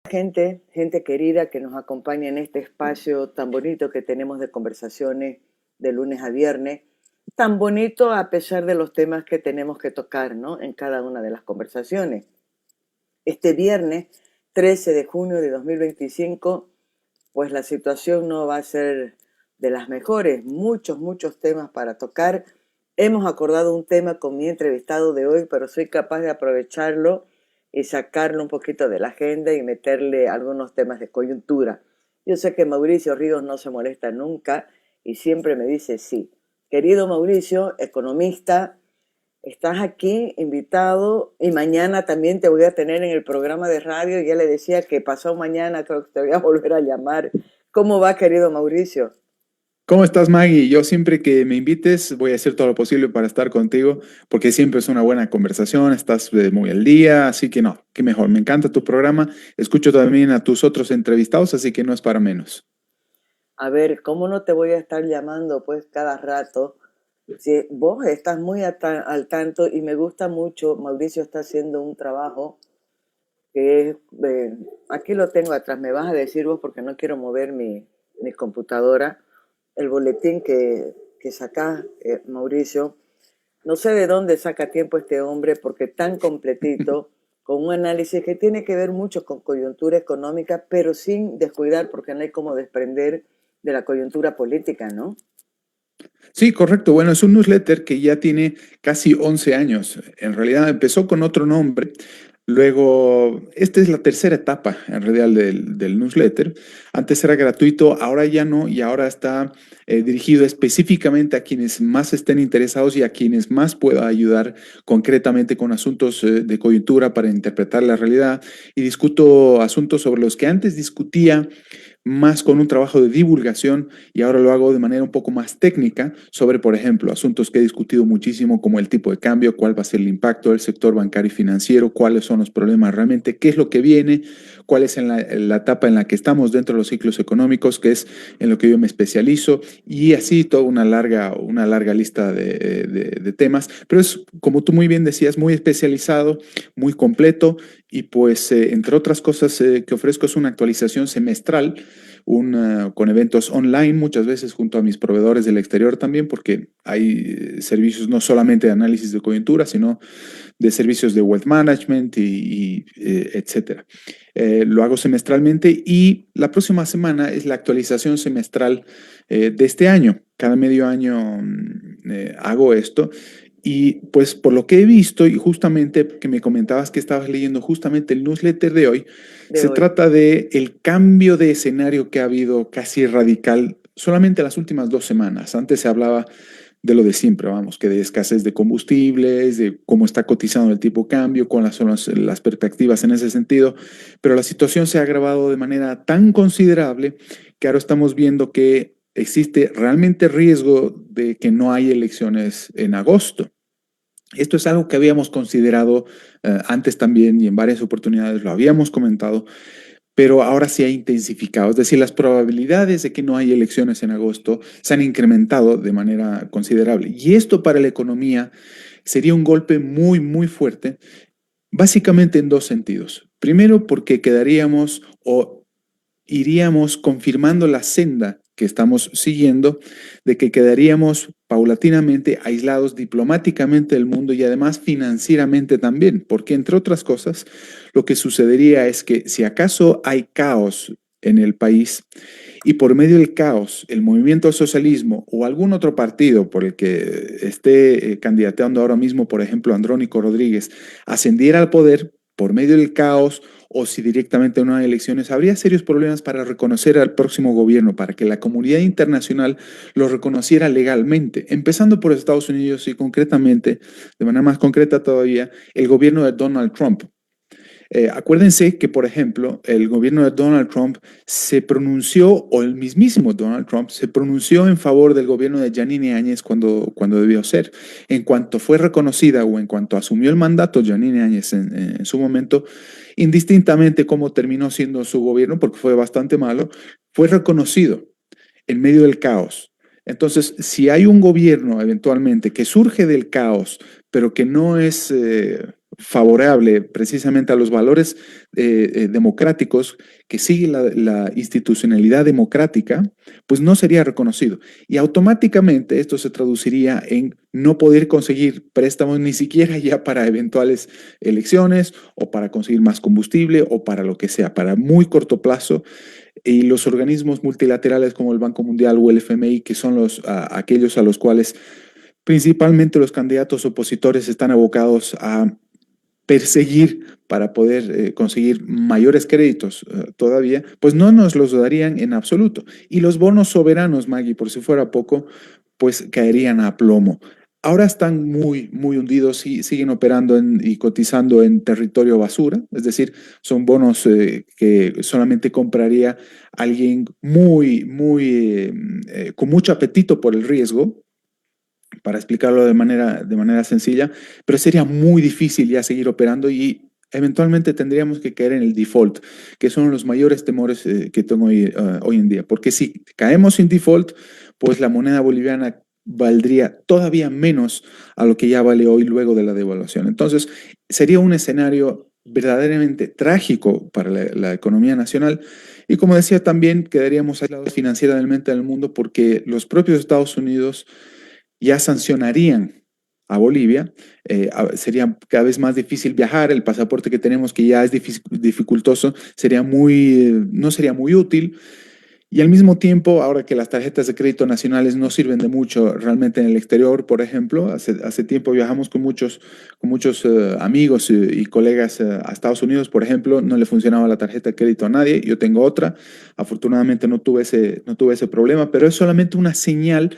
gente querida que nos acompaña en este espacio tan bonito que tenemos de conversaciones de lunes a viernes, tan bonito a pesar de los temas que tenemos que tocar, ¿no? En cada una de las conversaciones. Este viernes 13 de junio de 2025, pues la situación no va a ser de las mejores, muchos temas para tocar. Hemos acordado un tema con mi entrevistado de hoy, pero soy capaz de aprovecharlo y sacarlo un poquito de la agenda y meterle algunos temas de coyuntura. Yo sé que Mauricio Ríos no se molesta nunca y siempre me dice sí. Querido Mauricio, economista, estás aquí invitado y mañana también te voy a tener en el programa de radio. Ya le decía que pasado mañana creo que te voy a volver a llamar. ¿Cómo va, querido Mauricio? ¿Cómo estás, Maggie? Yo siempre que me invites voy a hacer todo lo posible para estar contigo, porque siempre es una buena conversación, estás muy al día, así que no, qué mejor. Me encanta tu programa, escucho también a tus otros entrevistados, así que no es para menos. A ver, ¿cómo no te voy a estar llamando pues cada rato? Si vos estás muy al tanto y me gusta mucho, Mauricio está haciendo un trabajo que es, aquí lo tengo atrás, me vas a decir vos porque no quiero mover mi computadora, el boletín que sacás, Mauricio. No sé de dónde saca tiempo este hombre porque tan completito, con un análisis que tiene que ver mucho con coyuntura económica, pero sin descuidar porque no hay como desprender de la coyuntura política, ¿no? Sí, correcto. Bueno, es un newsletter que ya tiene casi 11 años. En realidad empezó con otro nombre. Luego, esta es la tercera etapa en realidad del newsletter. Antes era gratuito, ahora ya no, y ahora está dirigido específicamente a quienes más estén interesados y a quienes más pueda ayudar concretamente con asuntos de coyuntura para interpretar la realidad. Y discuto asuntos sobre los que antes discutía más con un trabajo de divulgación y ahora lo hago de manera un poco más técnica sobre, por ejemplo, asuntos que he discutido muchísimo como el tipo de cambio, cuál va a ser el impacto del sector bancario y financiero, cuáles son los problemas realmente, qué es lo que viene, cuál es en la etapa en la que estamos dentro de los ciclos económicos, que es en lo que yo me especializo y así toda una larga lista de temas, pero es, como tú muy bien decías, muy especializado, muy completo y pues entre otras cosas que ofrezco es una actualización semestral con eventos online, muchas veces junto a mis proveedores del exterior también, porque hay servicios no solamente de análisis de coyuntura, sino de servicios de wealth management etcétera. Lo hago semestralmente y la próxima semana es la actualización semestral de este año. Cada medio año hago esto. Y pues por lo que he visto y justamente que me comentabas que estabas leyendo justamente el newsletter de hoy, De se hoy. trata de el cambio de escenario que ha habido casi radical solamente las últimas 2 semanas. Antes se hablaba de lo de siempre, vamos, que de escasez de combustibles, de cómo está cotizando el tipo de cambio, cuáles son las perspectivas en ese sentido, pero la situación se ha agravado de manera tan considerable que ahora estamos viendo que existe realmente riesgo de que no haya elecciones en agosto. Esto es algo que habíamos considerado antes también y en varias oportunidades lo habíamos comentado, pero ahora se ha intensificado. Es decir, las probabilidades de que no haya elecciones en agosto se han incrementado de manera considerable. Y esto para la economía sería un golpe muy fuerte, básicamente en dos sentidos. Primero, porque quedaríamos o iríamos confirmando la senda que estamos siguiendo, de que quedaríamos paulatinamente aislados diplomáticamente del mundo y además financieramente también, porque entre otras cosas, lo que sucedería es que si acaso hay caos en el país y por medio del caos el movimiento al socialismo o algún otro partido por el que esté candidateando ahora mismo, por ejemplo, Andrónico Rodríguez, ascendiera al poder por medio del caos o si directamente no hay elecciones, habría serios problemas para reconocer al próximo gobierno, para que la comunidad internacional lo reconociera legalmente, empezando por Estados Unidos y concretamente, de manera más concreta todavía, el gobierno de Donald Trump. Acuérdense que, por ejemplo, el gobierno de Donald Trump se pronunció, o el mismísimo Donald Trump se pronunció en favor del gobierno de Yanine Áñez cuando debió ser. En cuanto fue reconocida o en cuanto asumió el mandato Yanine Áñez en su momento, indistintamente cómo terminó siendo su gobierno, porque fue bastante malo, fue reconocido en medio del caos. Entonces, si hay un gobierno eventualmente que surge del caos, pero que no es favorable precisamente a los valores democráticos que sigue la institucionalidad democrática, pues no sería reconocido. Y automáticamente esto se traduciría en no poder conseguir préstamos ni siquiera ya para eventuales elecciones o para conseguir más combustible o para lo que sea, para muy corto plazo. Y los organismos multilaterales como el Banco Mundial o el FMI, que son aquellos a los cuales principalmente los candidatos opositores están abocados a perseguir para poder conseguir mayores créditos todavía, pues no nos los darían en absoluto. Y los bonos soberanos, Maggie, por si fuera poco, pues caerían a plomo. Ahora están muy, muy hundidos y siguen operando y cotizando en territorio basura, es decir, son bonos que solamente compraría alguien muy, muy, con mucho apetito por el riesgo, para explicarlo de manera sencilla, pero sería muy difícil ya seguir operando y eventualmente tendríamos que caer en el default, que son los mayores temores que tengo hoy en día, porque si caemos en default, pues la moneda boliviana valdría todavía menos a lo que ya vale hoy luego de la devaluación. Entonces, sería un escenario verdaderamente trágico para la economía nacional y como decía, también quedaríamos aislados financieramente del mundo porque los propios Estados Unidos ya sancionarían a Bolivia, sería cada vez más difícil viajar, el pasaporte que tenemos que ya es dificultoso, no sería muy útil, y al mismo tiempo, ahora que las tarjetas de crédito nacionales no sirven de mucho realmente en el exterior, por ejemplo, hace tiempo viajamos con muchos amigos y colegas a Estados Unidos, por ejemplo, no le funcionaba la tarjeta de crédito a nadie, yo tengo otra, afortunadamente no tuve ese problema, pero es solamente una señal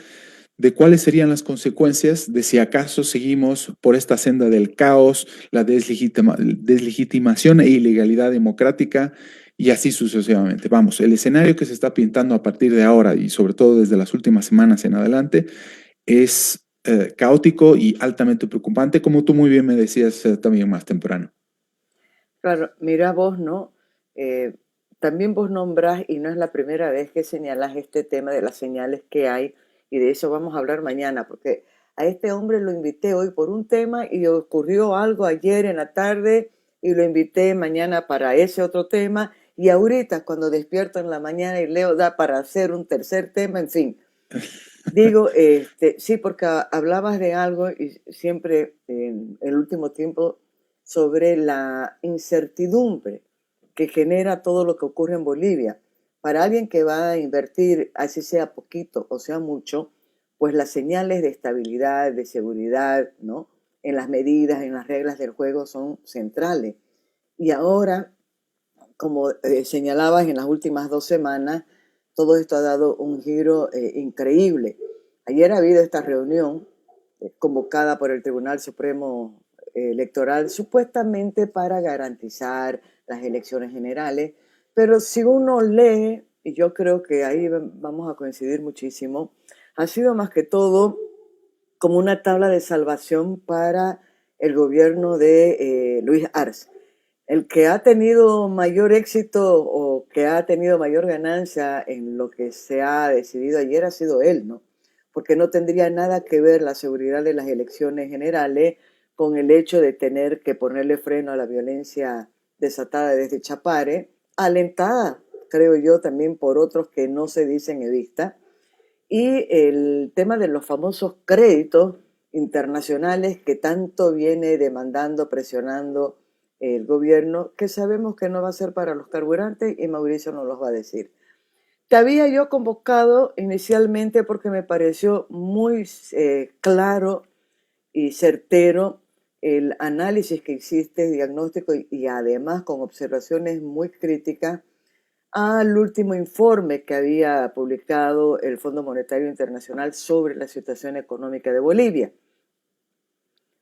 de cuáles serían las consecuencias de si acaso seguimos por esta senda del caos, la deslegitimación e ilegalidad democrática y así sucesivamente. Vamos, el escenario que se está pintando a partir de ahora y sobre todo desde las últimas semanas en adelante es caótico y altamente preocupante, como tú muy bien me decías también más temprano. Claro, mira vos, ¿no? Eh, También vos nombrás, y no es la primera vez que señalas este tema de las señales que hay, y de eso vamos a hablar mañana, porque a este hombre lo invité hoy por un tema y ocurrió algo ayer en la tarde y lo invité mañana para ese otro tema, y ahorita cuando despierto en la mañana y leo da para hacer un tercer tema, en fin. Digo, sí, porque hablabas de algo y siempre en el último tiempo sobre la incertidumbre que genera todo lo que ocurre en Bolivia. Para alguien que va a invertir, así sea poquito o sea mucho, pues las señales de estabilidad, de seguridad, ¿no? En las medidas, en las reglas del juego son centrales. Y ahora, como señalabas en las últimas 2 semanas, todo esto ha dado un giro increíble. Ayer ha habido esta reunión convocada por el Tribunal Supremo Electoral supuestamente para garantizar las elecciones generales, pero si uno lee, y yo creo que ahí vamos a coincidir muchísimo, ha sido más que todo como una tabla de salvación para el gobierno de Luis Arce. El que ha tenido mayor éxito o que ha tenido mayor ganancia en lo que se ha decidido ayer ha sido él, ¿no? Porque no tendría nada que ver la seguridad de las elecciones generales con el hecho de tener que ponerle freno a la violencia desatada desde Chapare, alentada, creo yo, también por otros que no se dicen evistas, y el tema de los famosos créditos internacionales que tanto viene demandando, presionando el gobierno, que sabemos que no va a ser para los carburantes y Mauricio nos los va a decir. Te había yo convocado inicialmente porque me pareció muy claro y certero el análisis que hiciste, diagnóstico y además con observaciones muy críticas al último informe que había publicado el Fondo Monetario Internacional sobre la situación económica de Bolivia.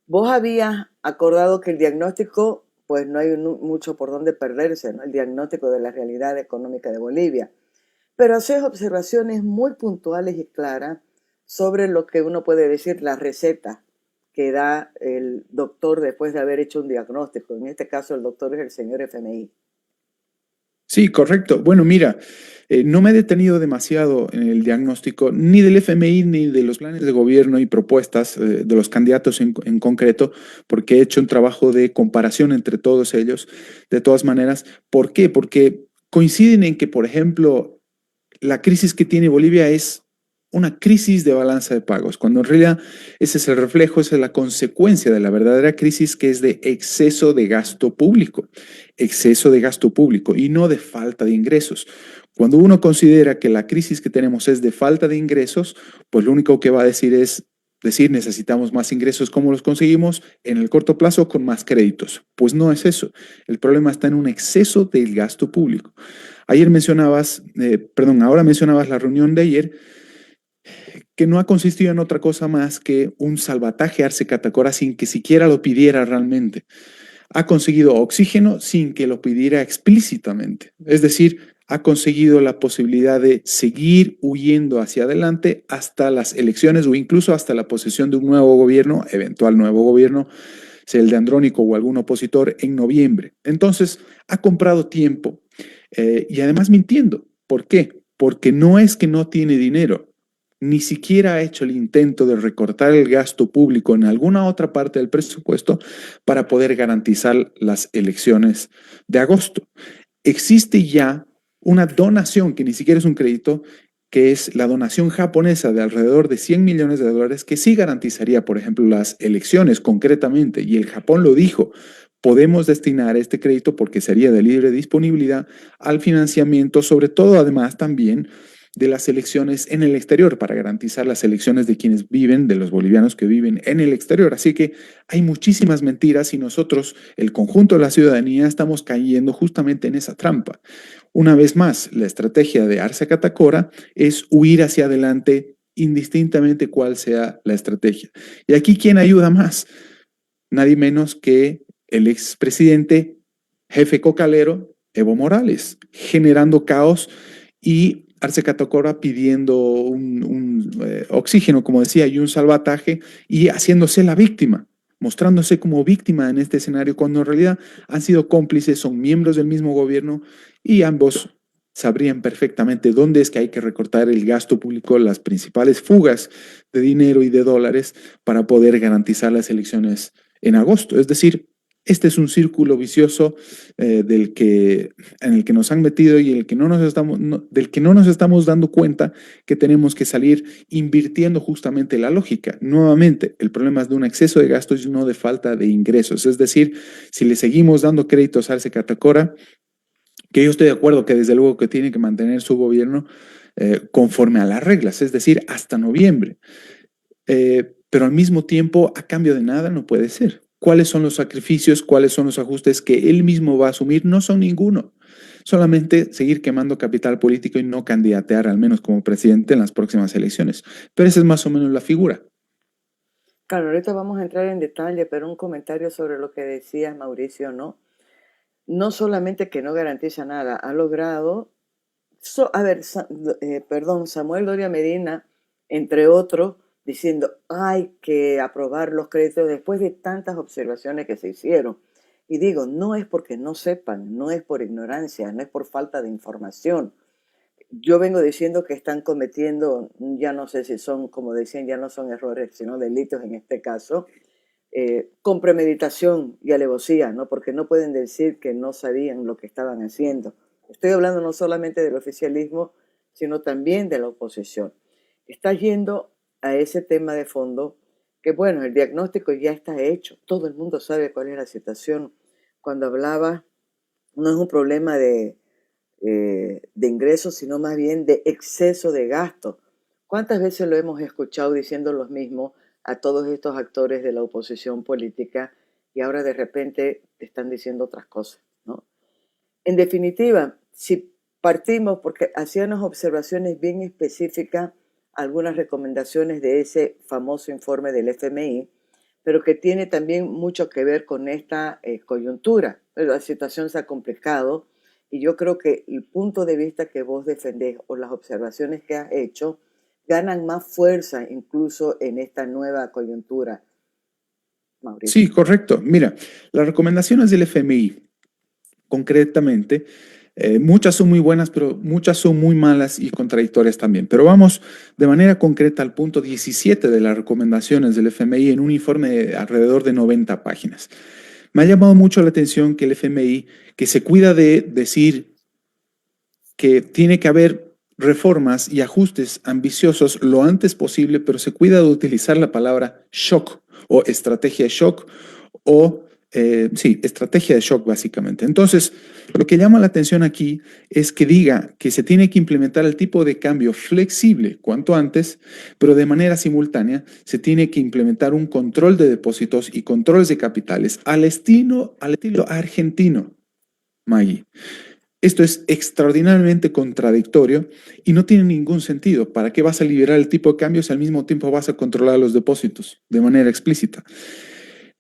Vos habías acordado que el diagnóstico, pues no hay mucho por dónde perderse, ¿no? El diagnóstico de la realidad económica de Bolivia, pero haces observaciones muy puntuales y claras sobre lo que uno puede decir la receta que da el doctor después de haber hecho un diagnóstico. En este caso el doctor es el señor FMI. Sí, correcto. Bueno, mira, no me he detenido demasiado en el diagnóstico ni del FMI ni de los planes de gobierno y propuestas de los candidatos en concreto, porque he hecho un trabajo de comparación entre todos ellos. De todas maneras, ¿por qué? Porque coinciden en que, por ejemplo, la crisis que tiene Bolivia es una crisis de balanza de pagos, cuando en realidad ese es el reflejo, esa es la consecuencia de la verdadera crisis, que es de exceso de gasto público y no de falta de ingresos. Cuando uno considera que la crisis que tenemos es de falta de ingresos, pues lo único que va a decir es decir necesitamos más ingresos. ¿Cómo los conseguimos? En el corto plazo con más créditos. Pues no es eso. El problema está en un exceso del gasto público. Ahora mencionabas la reunión de ayer, que no ha consistido en otra cosa más que un salvataje a Arce Catacora sin que siquiera lo pidiera realmente. Ha conseguido oxígeno sin que lo pidiera explícitamente. Es decir, ha conseguido la posibilidad de seguir huyendo hacia adelante hasta las elecciones o incluso hasta la posesión de un nuevo gobierno, eventual nuevo gobierno, sea el de Andrónico o algún opositor, en noviembre. Entonces, ha comprado tiempo y además mintiendo. ¿Por qué? Porque no es que no tiene dinero, ni siquiera ha hecho el intento de recortar el gasto público en alguna otra parte del presupuesto para poder garantizar las elecciones de agosto. Existe ya una donación que ni siquiera es un crédito, que es la donación japonesa de alrededor de $100 millones, que sí garantizaría, por ejemplo, las elecciones concretamente. Y el Japón lo dijo, podemos destinar este crédito porque sería de libre disponibilidad al financiamiento, sobre todo además también de las elecciones en el exterior, para garantizar las elecciones de quienes viven, de los bolivianos que viven en el exterior. Así que hay muchísimas mentiras y nosotros, el conjunto de la ciudadanía, estamos cayendo justamente en esa trampa. Una vez más, la estrategia de Arce Catacora es huir hacia adelante indistintamente cuál sea la estrategia. Y aquí, ¿quién ayuda más? Nadie menos que el expresidente jefe cocalero Evo Morales, generando caos, y Arce Catacora pidiendo un oxígeno, como decía, y un salvataje, y haciéndose la víctima, mostrándose como víctima en este escenario, cuando en realidad han sido cómplices, son miembros del mismo gobierno y ambos sabrían perfectamente dónde es que hay que recortar el gasto público, las principales fugas de dinero y de dólares para poder garantizar las elecciones en agosto. Es decir, este es un círculo vicioso en el que nos han metido y del que no nos estamos dando cuenta, que tenemos que salir invirtiendo justamente la lógica. Nuevamente, el problema es de un exceso de gastos y no de falta de ingresos. Es decir, si le seguimos dando créditos a Arce Catacora, que yo estoy de acuerdo que desde luego que tiene que mantener su gobierno conforme a las reglas, es decir, hasta noviembre. Pero al mismo tiempo, a cambio de nada, no puede ser. ¿Cuáles son los sacrificios, cuáles son los ajustes que él mismo va a asumir? No son ninguno. Solamente seguir quemando capital político y no candidatear, al menos como presidente, en las próximas elecciones. Pero esa es más o menos la figura. Claro, ahorita vamos a entrar en detalle, pero un comentario sobre lo que decías, Mauricio, ¿no? No solamente que no garantiza nada, ha logrado, a ver, perdón, Samuel Doria Medina, entre otros, diciendo hay que aprobar los créditos después de tantas observaciones que se hicieron. Y digo, no es porque no sepan, no es por ignorancia, no es por falta de información. Yo vengo diciendo que están cometiendo, ya no sé si son, como decían, ya no son errores, sino delitos en este caso, con premeditación y alevosía, ¿no? Porque no pueden decir que no sabían lo que estaban haciendo. Estoy hablando no solamente del oficialismo, sino también de la oposición. Está yendo a ese tema de fondo, que bueno, el diagnóstico ya está hecho, todo el mundo sabe cuál es la situación. Cuando hablaba, no es un problema de ingresos, sino más bien de exceso de gasto. ¿Cuántas veces lo hemos escuchado diciendo los mismos a todos estos actores de la oposición política y ahora de repente están diciendo otras cosas, ¿no? En definitiva, si partimos, porque hacían unas observaciones bien específicas, algunas recomendaciones de ese famoso informe del FMI, pero que tiene también mucho que ver con esta coyuntura. La situación se ha complicado y yo creo que el punto de vista que vos defendés o las observaciones que has hecho ganan más fuerza incluso en esta nueva coyuntura, Sí, Mauricio. correcto. Mira, las recomendaciones del FMI, concretamente, Muchas son muy buenas, pero muchas son muy malas y contradictorias también. Pero vamos de manera concreta al punto 17 de las recomendaciones del FMI en un informe de alrededor de 90 páginas. Me ha llamado mucho la atención que el FMI, que se cuida de decir que tiene que haber reformas y ajustes ambiciosos lo antes posible, pero se cuida de utilizar la palabra shock o estrategia de shock o, sí, estrategia de shock básicamente. Entonces, lo que llama la atención aquí es que diga que se tiene que implementar el tipo de cambio flexible cuanto antes, pero de manera simultánea se tiene que implementar un control de depósitos y controles de capitales al estilo argentino, Maggie. Esto es extraordinariamente contradictorio y no tiene ningún sentido. ¿Para qué vas a liberar el tipo de cambio si al mismo tiempo vas a controlar los depósitos de manera explícita?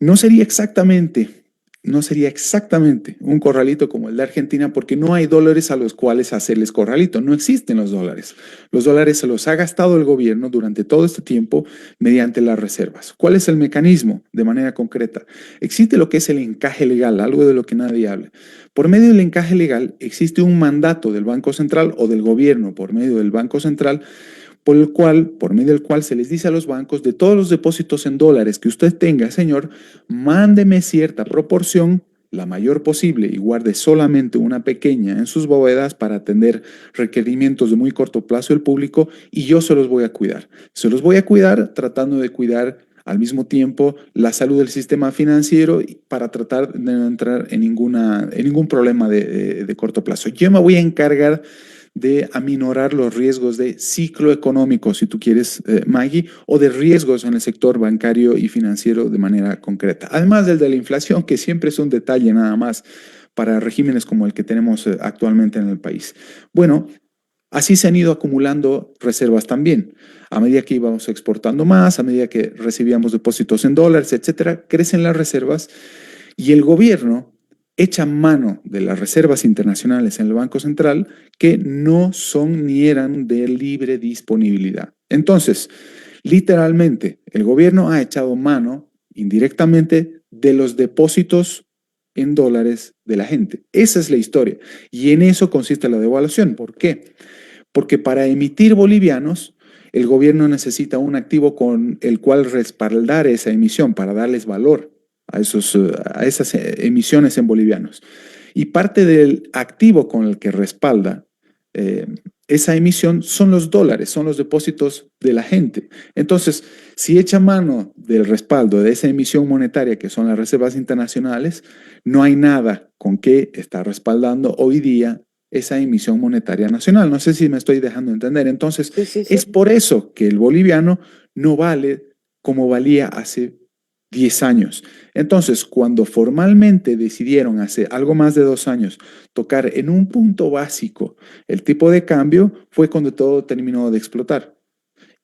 No sería exactamente, no sería exactamente un corralito como el de Argentina porque no hay dólares a los cuales hacerles corralito. No existen los dólares. Los dólares se los ha gastado el gobierno durante todo este tiempo mediante las reservas. ¿Cuál es el mecanismo de manera concreta? Existe lo que es el encaje legal, algo de lo que nadie habla. Por medio del encaje legal existe un mandato del Banco Central o del gobierno por medio del Banco Central por medio del cual se les dice a los bancos de todos los depósitos en dólares que usted tenga, señor, mándeme cierta proporción, la mayor posible, y guarde solamente una pequeña en sus bóvedas para atender requerimientos de muy corto plazo del público y yo se los voy a cuidar. Se los voy a cuidar tratando de cuidar al mismo tiempo la salud del sistema financiero para tratar de no entrar en ningún problema de corto plazo. Yo me voy a encargar de aminorar los riesgos de ciclo económico, si tú quieres, Maggie, o de riesgos en el sector bancario y financiero de manera concreta. Además del de la inflación, que siempre es un detalle nada más para regímenes como el que tenemos actualmente en el país. Bueno, así se han ido acumulando reservas también. A medida que íbamos exportando más, a medida que recibíamos depósitos en dólares, etcétera, crecen las reservas y el gobierno echa mano de las reservas internacionales en el Banco Central que no son ni eran de libre disponibilidad. Entonces, literalmente, el gobierno ha echado mano indirectamente de los depósitos en dólares de la gente. Esa es la historia. Y en eso consiste la devaluación. ¿Por qué? Porque para emitir bolivianos, el gobierno necesita un activo con el cual respaldar esa emisión para darles valor a esas emisiones en bolivianos. Y parte del activo con el que respalda eh, esa emisión son los dólares, son los depósitos de la gente. Entonces, si echa mano del respaldo de esa emisión monetaria que son las reservas internacionales, no hay nada con que está respaldando hoy día esa emisión monetaria nacional. No sé si me estoy dejando entender. Entonces, Sí, sí, es sí. por eso que el boliviano no vale como valía hace 10 años. Entonces, cuando formalmente decidieron hace algo más de 2 años tocar en un punto básico el tipo de cambio, fue cuando todo terminó de explotar.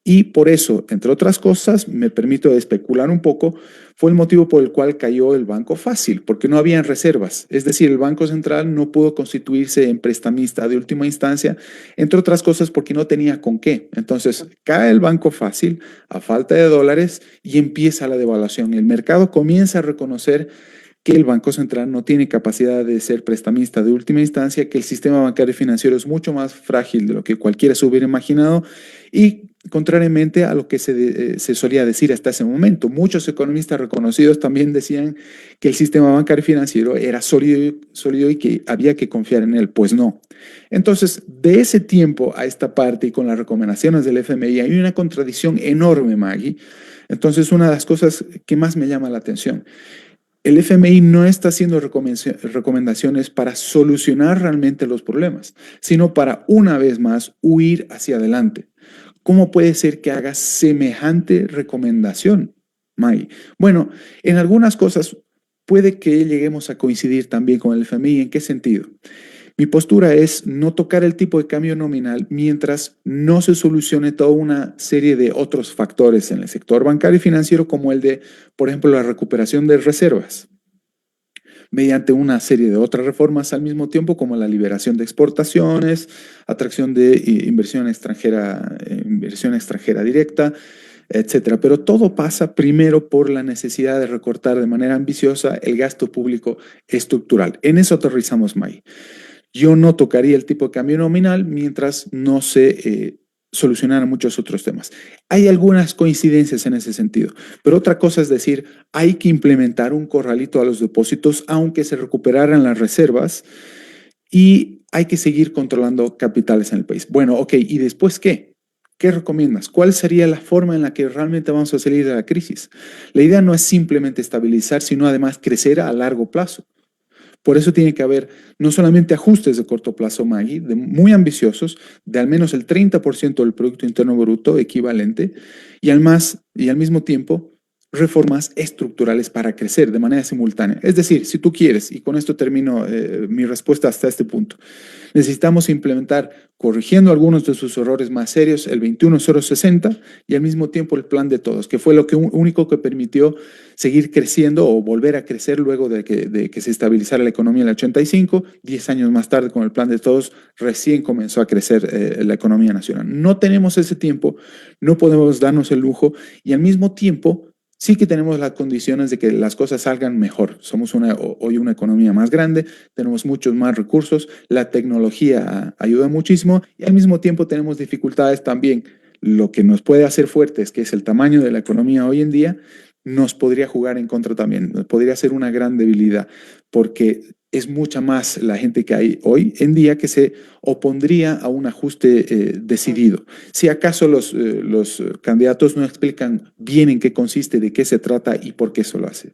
Y por eso, entre otras cosas, me permito especular un poco, fue el motivo por el cual cayó el Banco Fácil, porque no habían reservas. Es decir, el Banco Central no pudo constituirse en prestamista de última instancia, entre otras cosas porque no tenía con qué. Entonces, cae el Banco Fácil a falta de dólares y empieza la devaluación. El mercado comienza a reconocer que el Banco Central no tiene capacidad de ser prestamista de última instancia, que el sistema bancario y financiero es mucho más frágil de lo que cualquiera se hubiera imaginado y contrariamente a lo que se solía decir hasta ese momento. Muchos economistas reconocidos también decían que el sistema bancario y financiero era sólido y que había que confiar en él. Pues no. Entonces, de ese tiempo a esta parte y con las recomendaciones del FMI hay una contradicción enorme, Maggie. Entonces, una de las cosas que más me llama la atención, el FMI no está haciendo recomendaciones para solucionar realmente los problemas, sino para una vez más huir hacia adelante. ¿Cómo puede ser que haga semejante recomendación, May? Bueno, en algunas cosas puede que lleguemos a coincidir también con el FMI. ¿En qué sentido? Mi postura es no tocar el tipo de cambio nominal mientras no se solucione toda una serie de otros factores en el sector bancario y financiero, como el de, por ejemplo, la recuperación de reservas, mediante una serie de otras reformas al mismo tiempo, como la liberación de exportaciones, atracción de inversión extranjera directa, etcétera. Pero todo pasa primero por la necesidad de recortar de manera ambiciosa el gasto público estructural. En eso aterrizamos, May. Yo no tocaría el tipo de cambio nominal mientras no se solucionaran muchos otros temas. Hay algunas coincidencias en ese sentido, pero otra cosa es decir, hay que implementar un corralito a los depósitos aunque se recuperaran las reservas y hay que seguir controlando capitales en el país. Bueno, ok, ¿y después qué? ¿Qué recomiendas? ¿Cuál sería la forma en la que realmente vamos a salir de la crisis? La idea no es simplemente estabilizar, sino además crecer a largo plazo. Por eso tiene que haber no solamente ajustes de corto plazo, Maggie, muy ambiciosos, de al menos el 30% del Producto Interno Bruto equivalente, y al mismo tiempo reformas estructurales para crecer de manera simultánea. Es decir, si tú quieres, y con esto termino mi respuesta hasta este punto, necesitamos implementar, corrigiendo algunos de sus errores más serios, el 21060 y al mismo tiempo el plan de todos, que fue lo único que permitió seguir creciendo o volver a crecer luego de que se estabilizara la economía en el 85. 10 años más tarde, con el plan de todos, recién comenzó a crecer la economía nacional. No tenemos ese tiempo, no podemos darnos el lujo y al mismo tiempo sí que tenemos las condiciones de que las cosas salgan mejor. Somos hoy una economía más grande, tenemos muchos más recursos, la tecnología ayuda muchísimo y al mismo tiempo tenemos dificultades también. Lo que nos puede hacer fuertes, que es el tamaño de la economía hoy en día, nos podría jugar en contra también, podría ser una gran debilidad, porque es mucha más la gente que hay hoy en día que se opondría a un ajuste decidido. Si acaso los candidatos no explican bien en qué consiste, de qué se trata y por qué eso lo hace.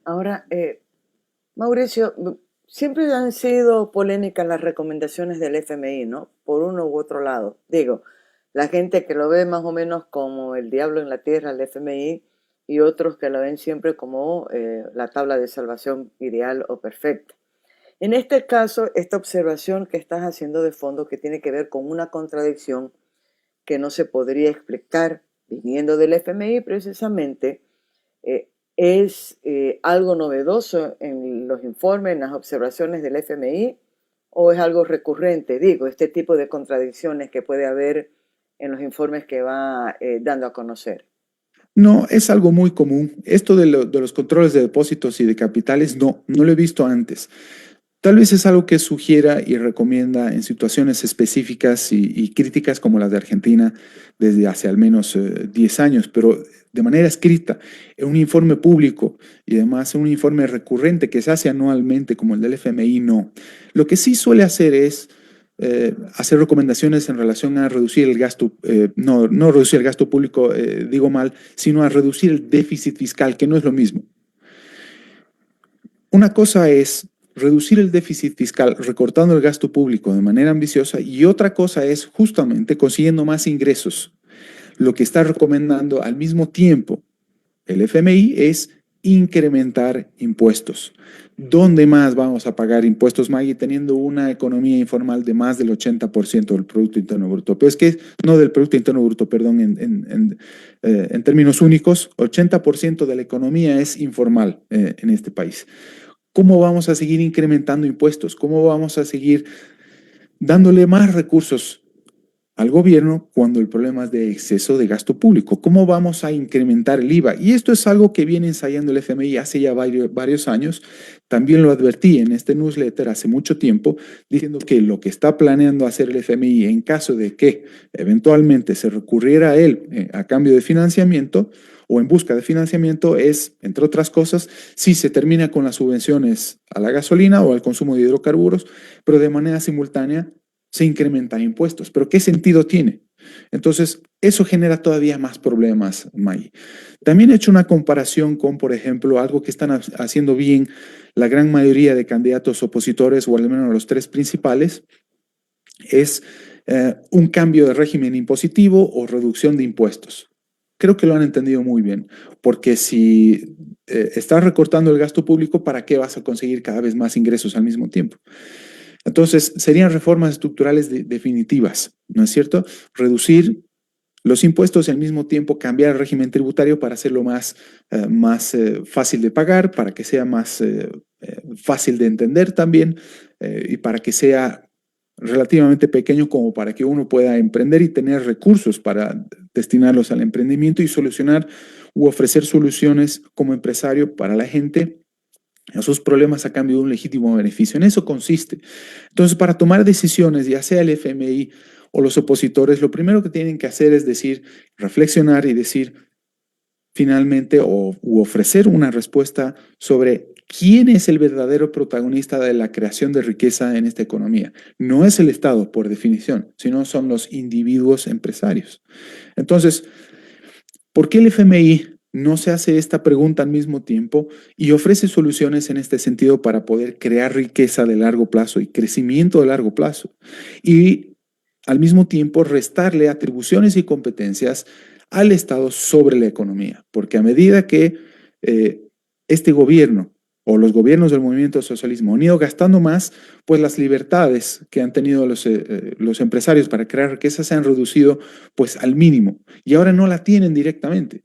Ahora, Mauricio, siempre han sido polémicas las recomendaciones del FMI, ¿no? Por uno u otro lado. Digo, la gente que lo ve más o menos como el diablo en la tierra, el FMI, y otros que lo ven siempre como la tabla de salvación ideal o perfecta. En este caso, esta observación que estás haciendo de fondo, que tiene que ver con una contradicción que no se podría explicar viniendo del FMI precisamente, eh, ¿es algo novedoso en los informes, en las observaciones del FMI o es algo recurrente? Digo, este tipo de contradicciones que puede haber en los informes que va dando a conocer. No, es algo muy común. Esto de los controles de depósitos y de capitales, no lo he visto antes. Tal vez es algo que sugiera y recomienda en situaciones específicas y críticas como las de Argentina desde hace al menos 10 años, pero de manera escrita, en un informe público y además en un informe recurrente que se hace anualmente como el del FMI, no. Lo que sí suele hacer es hacer recomendaciones en relación a reducir el gasto, no reducir el gasto público, digo mal, sino a reducir el déficit fiscal, que no es lo mismo. Una cosa es reducir el déficit fiscal recortando el gasto público de manera ambiciosa y otra cosa es justamente consiguiendo más ingresos. Lo que está recomendando al mismo tiempo el FMI es incrementar impuestos. ¿Dónde más vamos a pagar impuestos, Maggie, teniendo una economía informal de más del 80% del Producto Interno Bruto? Pero es que no del Producto Interno Bruto, perdón, en términos únicos, 80% de la economía es informal en este país. ¿Cómo vamos a seguir incrementando impuestos? ¿Cómo vamos a seguir dándole más recursos al gobierno cuando el problema es de exceso de gasto público? ¿Cómo vamos a incrementar el IVA? Y esto es algo que viene ensayando el FMI hace ya varios años. También lo advertí en este newsletter hace mucho tiempo, diciendo que lo que está planeando hacer el FMI en caso de que eventualmente se recurriera a él a cambio de financiamiento o en busca de financiamiento es, entre otras cosas, si se termina con las subvenciones a la gasolina o al consumo de hidrocarburos, pero de manera simultánea se incrementan impuestos. ¿Pero qué sentido tiene? Entonces, eso genera todavía más problemas, May. También he hecho una comparación con, por ejemplo, algo que están haciendo bien la gran mayoría de candidatos opositores, o al menos los tres principales, es un cambio de régimen impositivo o reducción de impuestos. Creo que lo han entendido muy bien, porque si estás recortando el gasto público, ¿para qué vas a conseguir cada vez más ingresos al mismo tiempo? Entonces, serían reformas estructurales definitivas, ¿no es cierto? Reducir los impuestos y al mismo tiempo cambiar el régimen tributario para hacerlo más fácil de pagar, para que sea más fácil de entender también y para que sea relativamente pequeño como para que uno pueda emprender y tener recursos para destinarlos al emprendimiento y solucionar u ofrecer soluciones como empresario para la gente a sus problemas a cambio de un legítimo beneficio. En eso consiste. Entonces, para tomar decisiones, ya sea el FMI o los opositores, lo primero que tienen que hacer es decir, reflexionar y decir finalmente u ofrecer una respuesta sobre quién es el verdadero protagonista de la creación de riqueza en esta economía. No es el Estado, por definición, sino son los individuos empresarios. Entonces, ¿por qué el FMI no se hace esta pregunta al mismo tiempo y ofrece soluciones en este sentido para poder crear riqueza de largo plazo y crecimiento de largo plazo? Y al mismo tiempo restarle atribuciones y competencias al Estado sobre la economía, porque a medida que este gobierno o los gobiernos del movimiento socialismo han ido gastando más, pues las libertades que han tenido los empresarios para crear riqueza se han reducido pues al mínimo y ahora no la tienen directamente.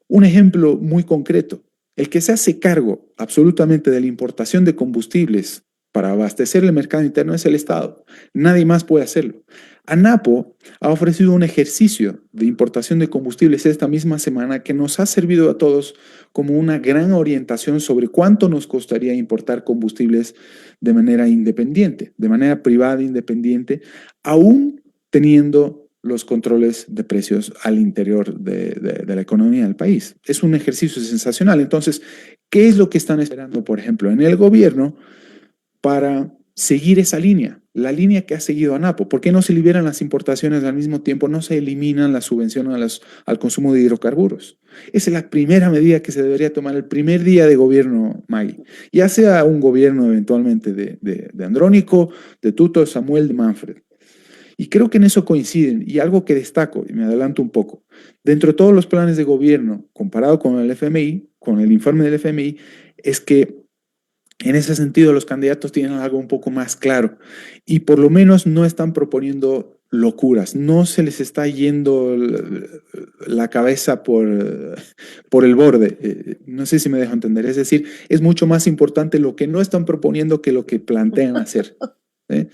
Un ejemplo muy concreto, el que se hace cargo absolutamente de la importación de combustibles para abastecer el mercado interno es el Estado. Nadie más puede hacerlo. ANAPO ha ofrecido un ejercicio de importación de combustibles esta misma semana que nos ha servido a todos como una gran orientación sobre cuánto nos costaría importar combustibles de manera independiente, de manera privada independiente, aún teniendo los controles de precios al interior de la economía del país. Es un ejercicio sensacional. Entonces, ¿qué es lo que están esperando, por ejemplo, en el gobierno para seguir esa línea? La línea que ha seguido ANAPO. ¿Por qué no se liberan las importaciones al mismo tiempo? No se eliminan las subvenciones al consumo de hidrocarburos. Esa es la primera medida que se debería tomar el primer día de gobierno, Maggie. Ya sea un gobierno eventualmente de Andrónico, de Tuto, Samuel, de Manfred. Y creo que en eso coinciden. Y algo que destaco, y me adelanto un poco, dentro de todos los planes de gobierno, comparado con el FMI, con el informe del FMI, es que en ese sentido los candidatos tienen algo un poco más claro y por lo menos no están proponiendo locuras, no se les está yendo la cabeza por el borde. No sé si me dejo entender. Es decir, es mucho más importante lo que no están proponiendo que lo que plantean hacer. ¿Eh?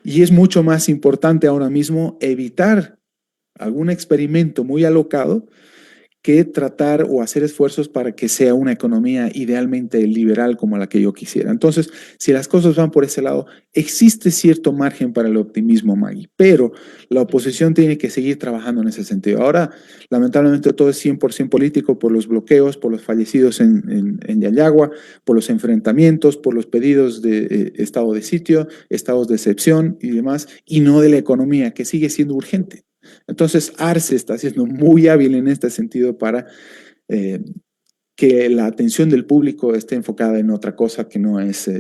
Y es mucho más importante ahora mismo evitar algún experimento muy alocado que tratar o hacer esfuerzos para que sea una economía idealmente liberal como la que yo quisiera. Entonces, si las cosas van por ese lado, existe cierto margen para el optimismo, Maggie, pero la oposición tiene que seguir trabajando en ese sentido. Ahora, lamentablemente, todo es 100% político por los bloqueos, por los fallecidos en Yayagua, por los enfrentamientos, por los pedidos de estado de sitio, estados de excepción y demás, y no de la economía, que sigue siendo urgente. Entonces, Arce está siendo muy hábil en este sentido para eh, que la atención del público esté enfocada en otra cosa que no es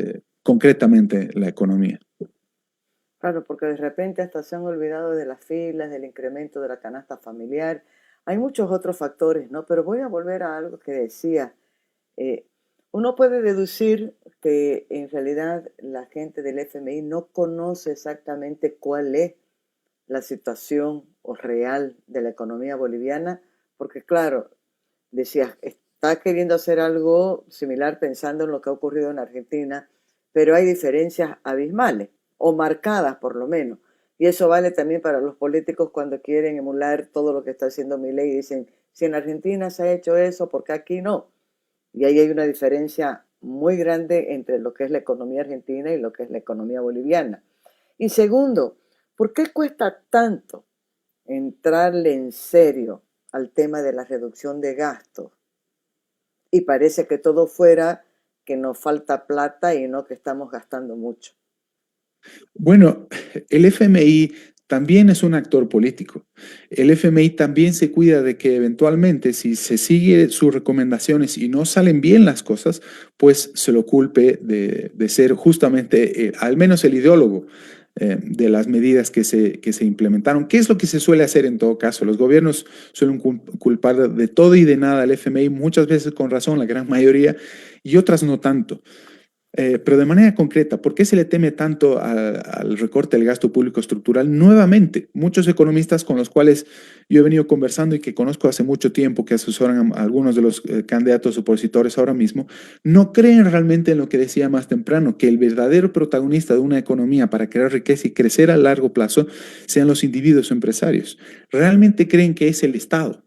concretamente la economía. Claro, porque de repente hasta se han olvidado de las filas, del incremento de la canasta familiar. Hay muchos otros factores, ¿no? Pero voy a volver a algo que decía. Eh, Uno puede deducir que en realidad la gente del FMI no conoce exactamente cuál es la situación o real de la economía boliviana, porque claro, decías, está queriendo hacer algo similar pensando en lo que ha ocurrido en Argentina, pero hay diferencias abismales, o marcadas por lo menos. Y eso vale también para los políticos cuando quieren emular todo lo que está haciendo Milei y dicen, si en Argentina se ha hecho eso, ¿por qué aquí no? Y ahí hay una diferencia muy grande entre lo que es la economía argentina y lo que es la economía boliviana. Y segundo, ¿por qué cuesta tanto entrarle en serio al tema de la reducción de gastos? Y parece que todo fuera que nos falta plata y no que estamos gastando mucho. Bueno, el FMI también es un actor político. El FMI también se cuida de que eventualmente, si se sigue sus recomendaciones y no salen bien las cosas, pues se lo culpe de ser justamente, al menos el ideólogo de las medidas que se implementaron. ¿Qué es lo que se suele hacer en todo caso? Los gobiernos suelen culpar de todo y de nada al FMI, muchas veces con razón, la gran mayoría, y otras no tanto. Pero de manera concreta, ¿por qué se le teme tanto al recorte del gasto público estructural? Nuevamente, muchos economistas con los cuales yo he venido conversando y que conozco hace mucho tiempo, que asesoran a algunos de los candidatos opositores ahora mismo, no creen realmente en lo que decía más temprano, que el verdadero protagonista de una economía para crear riqueza y crecer a largo plazo sean los individuos empresarios. Realmente creen que es el Estado.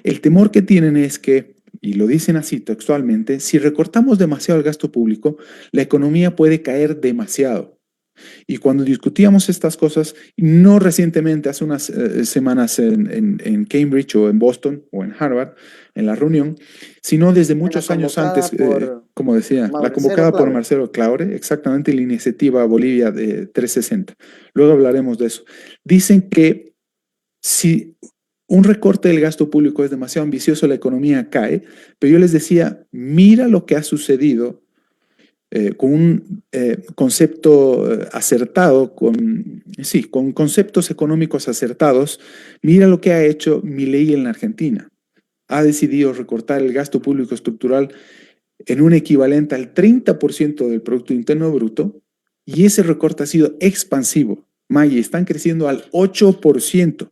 El temor que tienen es que y lo dicen así textualmente, si recortamos demasiado el gasto público, la economía puede caer demasiado. Y cuando discutíamos estas cosas, no recientemente, hace unas semanas en Cambridge o en Boston o en Harvard, en la reunión, sino desde En la muchos años antes, convocada por como decía, la Mauricio convocada por Claure. Marcelo Claure, exactamente la iniciativa Bolivia de 360. Luego hablaremos de eso. Dicen que si un recorte del gasto público es demasiado ambicioso, la economía cae, pero yo les decía, mira lo que ha sucedido con un concepto acertado, con conceptos económicos acertados. Mira lo que ha hecho Milei en la Argentina. Ha decidido recortar el gasto público estructural en un equivalente al 30% del Producto Interno Bruto, y ese recorte ha sido expansivo. Maggie, están creciendo al 8%.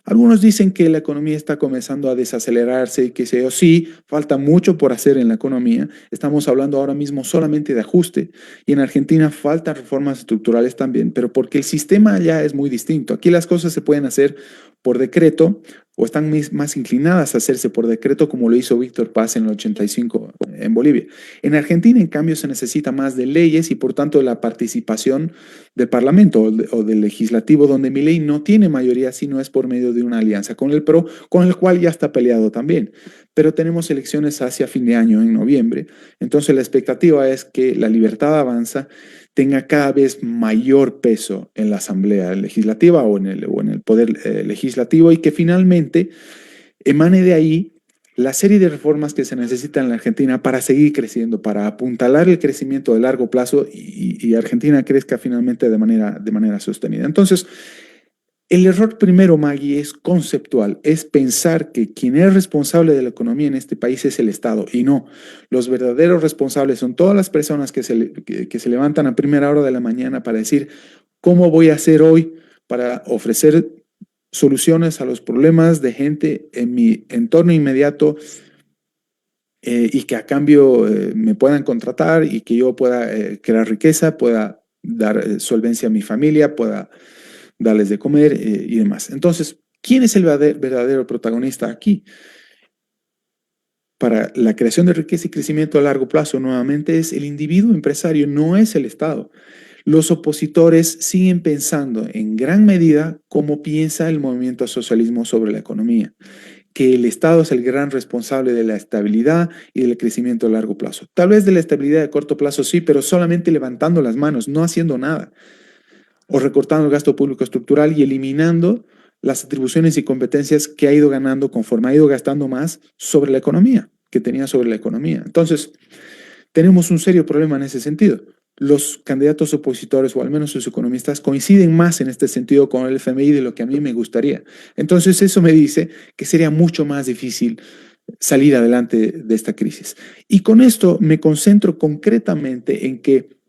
Algunos dicen que la economía está comenzando a desacelerarse y que sí, falta mucho por hacer en la economía. Estamos hablando ahora mismo solamente de ajuste, y en Argentina faltan reformas estructurales también, pero porque el sistema allá es muy distinto. Aquí las cosas se pueden hacer por decreto o están más inclinadas a hacerse por decreto, como lo hizo Víctor Paz en el 85 en Bolivia. En Argentina, en cambio, se necesita más de leyes y por tanto de la participación del Parlamento o del legislativo, donde Milei no tiene mayoría si no es por medio de una alianza con el PRO, con el cual ya está peleado también. Pero tenemos elecciones hacia fin de año, en noviembre. Entonces la expectativa es que la Libertad Avanza tenga cada vez mayor peso en la Asamblea Legislativa o en el Poder Legislativo, y que finalmente emane de ahí la serie de reformas que se necesitan en la Argentina para seguir creciendo, para apuntalar el crecimiento de largo plazo y Argentina crezca finalmente de manera sostenida. Entonces, el error primero, Maggie, es conceptual, es pensar que quien es responsable de la economía en este país es el Estado, y no. Los verdaderos responsables son todas las personas que se levantan a primera hora de la mañana para decir, ¿cómo voy a hacer hoy para ofrecer soluciones a los problemas de gente en mi entorno inmediato, y que a cambio me puedan contratar y que yo pueda crear riqueza, pueda dar solvencia a mi familia, pueda darles de comer y demás? Entonces, ¿quién es el verdadero protagonista aquí? Para la creación de riqueza y crecimiento a largo plazo, nuevamente, es el individuo empresario, no es el Estado. Los opositores siguen pensando en gran medida como piensa el movimiento socialismo sobre la economía, que el Estado es el gran responsable de la estabilidad y del crecimiento a largo plazo. Tal vez de la estabilidad de corto plazo sí, pero solamente levantando las manos, no haciendo nada, o recortando el gasto público estructural y eliminando las atribuciones y competencias que ha ido ganando conforme ha ido gastando más sobre la economía, que tenía sobre la economía. Entonces, tenemos un serio problema en ese sentido. Los candidatos opositores, o al menos sus economistas, coinciden más en este sentido con el FMI de lo que a mí me gustaría. Entonces, eso me dice que sería mucho más difícil salir adelante de esta crisis. Y con esto me concentro concretamente en que,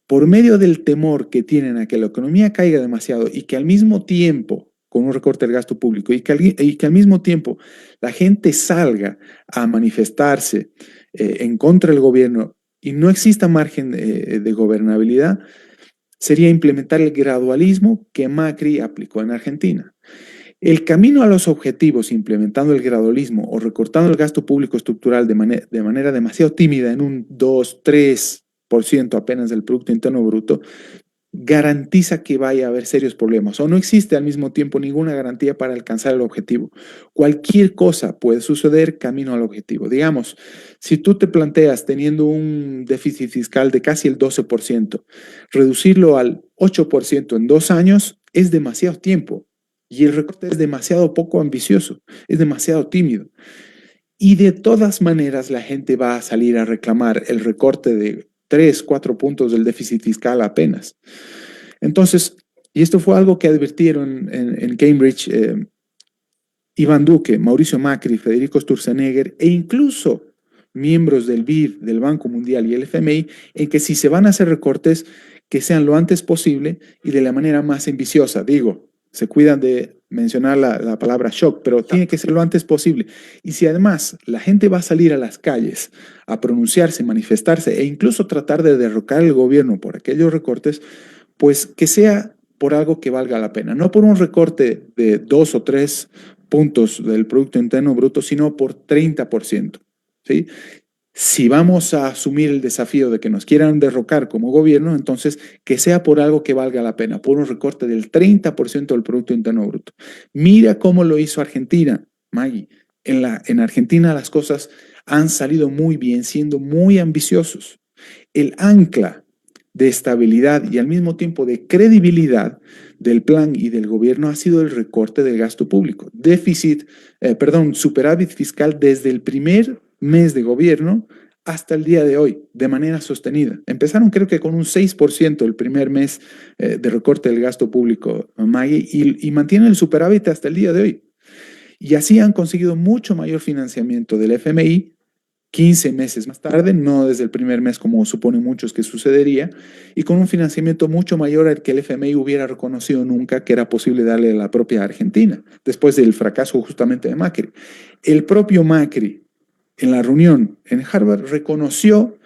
por medio del temor que tienen a que la economía caiga demasiado y que al mismo tiempo, con un recorte del gasto público, y que al mismo tiempo la gente salga a manifestarse en contra del gobierno y no exista margen de gobernabilidad, sería implementar el gradualismo que Macri aplicó en Argentina. El camino a los objetivos implementando el gradualismo o recortando el gasto público estructural de manera demasiado tímida, en un 2-3% apenas del Producto Interno Bruto, garantiza que vaya a haber serios problemas, o no existe al mismo tiempo ninguna garantía para alcanzar el objetivo. Cualquier cosa puede suceder camino al objetivo. Digamos, si tú te planteas, teniendo un déficit fiscal de casi el 12%, reducirlo al 8% en 2 años es demasiado tiempo, y el recorte es demasiado poco ambicioso, es demasiado tímido. Y de todas maneras la gente va a salir a reclamar el recorte de 3-4 puntos del déficit fiscal apenas. Entonces, y esto fue algo que advirtieron en Cambridge Iván Duque, Mauricio Macri, Federico Sturzenegger e incluso miembros del BID, del Banco Mundial y el FMI, en que si se van a hacer recortes, que sean lo antes posible y de la manera más ambiciosa. Digo, se cuidan de mencionar la palabra shock, pero tiene que ser lo antes posible. Y si además la gente va a salir a las calles a pronunciarse, manifestarse e incluso tratar de derrocar el gobierno por aquellos recortes, pues que sea por algo que valga la pena, no por un recorte de 2 o 3 puntos del Producto Interno Bruto, sino por 30%. ¿Sí? Si vamos a asumir el desafío de que nos quieran derrocar como gobierno, entonces que sea por algo que valga la pena, por un recorte del 30% del Producto Interno Bruto. Mira cómo lo hizo Argentina, Maggie. En Argentina las cosas han salido muy bien, siendo muy ambiciosos. El ancla de estabilidad y al mismo tiempo de credibilidad del plan y del gobierno ha sido el recorte del gasto público. Superávit fiscal desde el primer mes de gobierno hasta el día de hoy, de manera sostenida. Empezaron creo que con un 6% el primer mes de recorte del gasto público, Maggie, y mantienen el superávit hasta el día de hoy. Y así han conseguido mucho mayor financiamiento del FMI 15 meses más tarde, no desde el primer mes como suponen muchos que sucedería, y con un financiamiento mucho mayor al que el FMI hubiera reconocido nunca que era posible darle a la propia Argentina, después del fracaso justamente de Macri. El propio Macri, en la reunión en Harvard, reconoció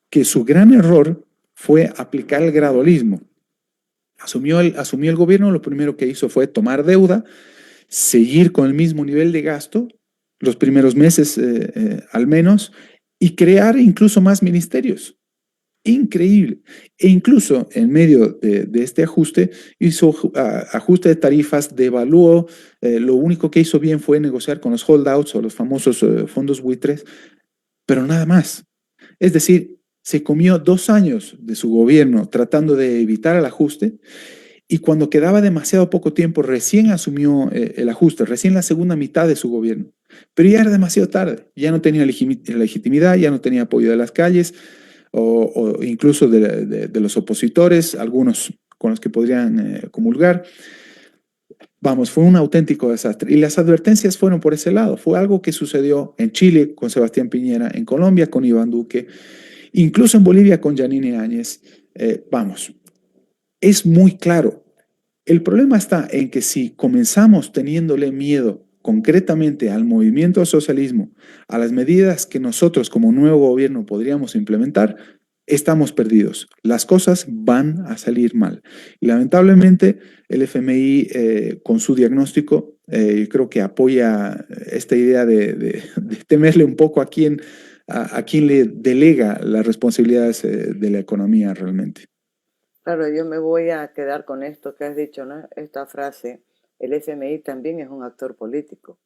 que su gran error fue aplicar el gradualismo. Asumió el gobierno, lo primero que hizo fue tomar deuda, seguir con el mismo nivel de gasto, los primeros meses al menos, y crear incluso más ministerios. Increíble. E incluso en medio de este ajuste, hizo ajuste de tarifas, devaluó, lo único que hizo bien fue negociar con los holdouts o los famosos fondos buitres, pero nada más. Es decir, se comió 2 años de su gobierno tratando de evitar el ajuste y cuando quedaba demasiado poco tiempo, recién asumió el ajuste, recién la segunda mitad de su gobierno. Pero ya era demasiado tarde, ya no tenía legitimidad, ya no tenía apoyo de las calles o incluso de los opositores, algunos con los que podrían comulgar. Vamos, fue un auténtico desastre. Y las advertencias fueron por ese lado. Fue algo que sucedió en Chile con Sebastián Piñera, en Colombia con Iván Duque, incluso en Bolivia con Yanine Áñez. Vamos, es muy claro. El problema está en que si comenzamos teniéndole miedo concretamente al movimiento al socialismo, a las medidas que nosotros como nuevo gobierno podríamos implementar, estamos perdidos. Las cosas van a salir mal. Y lamentablemente el FMI con su diagnóstico creo que apoya esta idea de temerle un poco a quien le delega las responsabilidades de la economía realmente. Claro, yo me voy a quedar con esto que has dicho, ¿no? Esta frase, el FMI también es un actor político,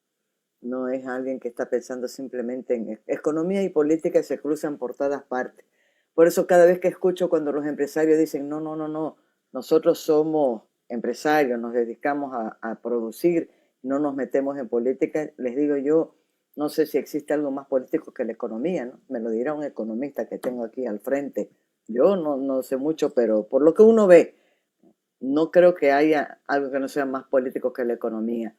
no es alguien que está pensando simplemente en economía y política se cruzan por todas partes. Por eso cada vez que escucho cuando los empresarios dicen, no, no, no, no, nosotros somos empresarios, nos dedicamos a producir, no nos metemos en política, les digo yo, no sé si existe algo más político que la economía, ¿no? Me lo dirá un economista que tengo aquí al frente. Yo no sé mucho, pero por lo que uno ve, no creo que haya algo que no sea más político que la economía.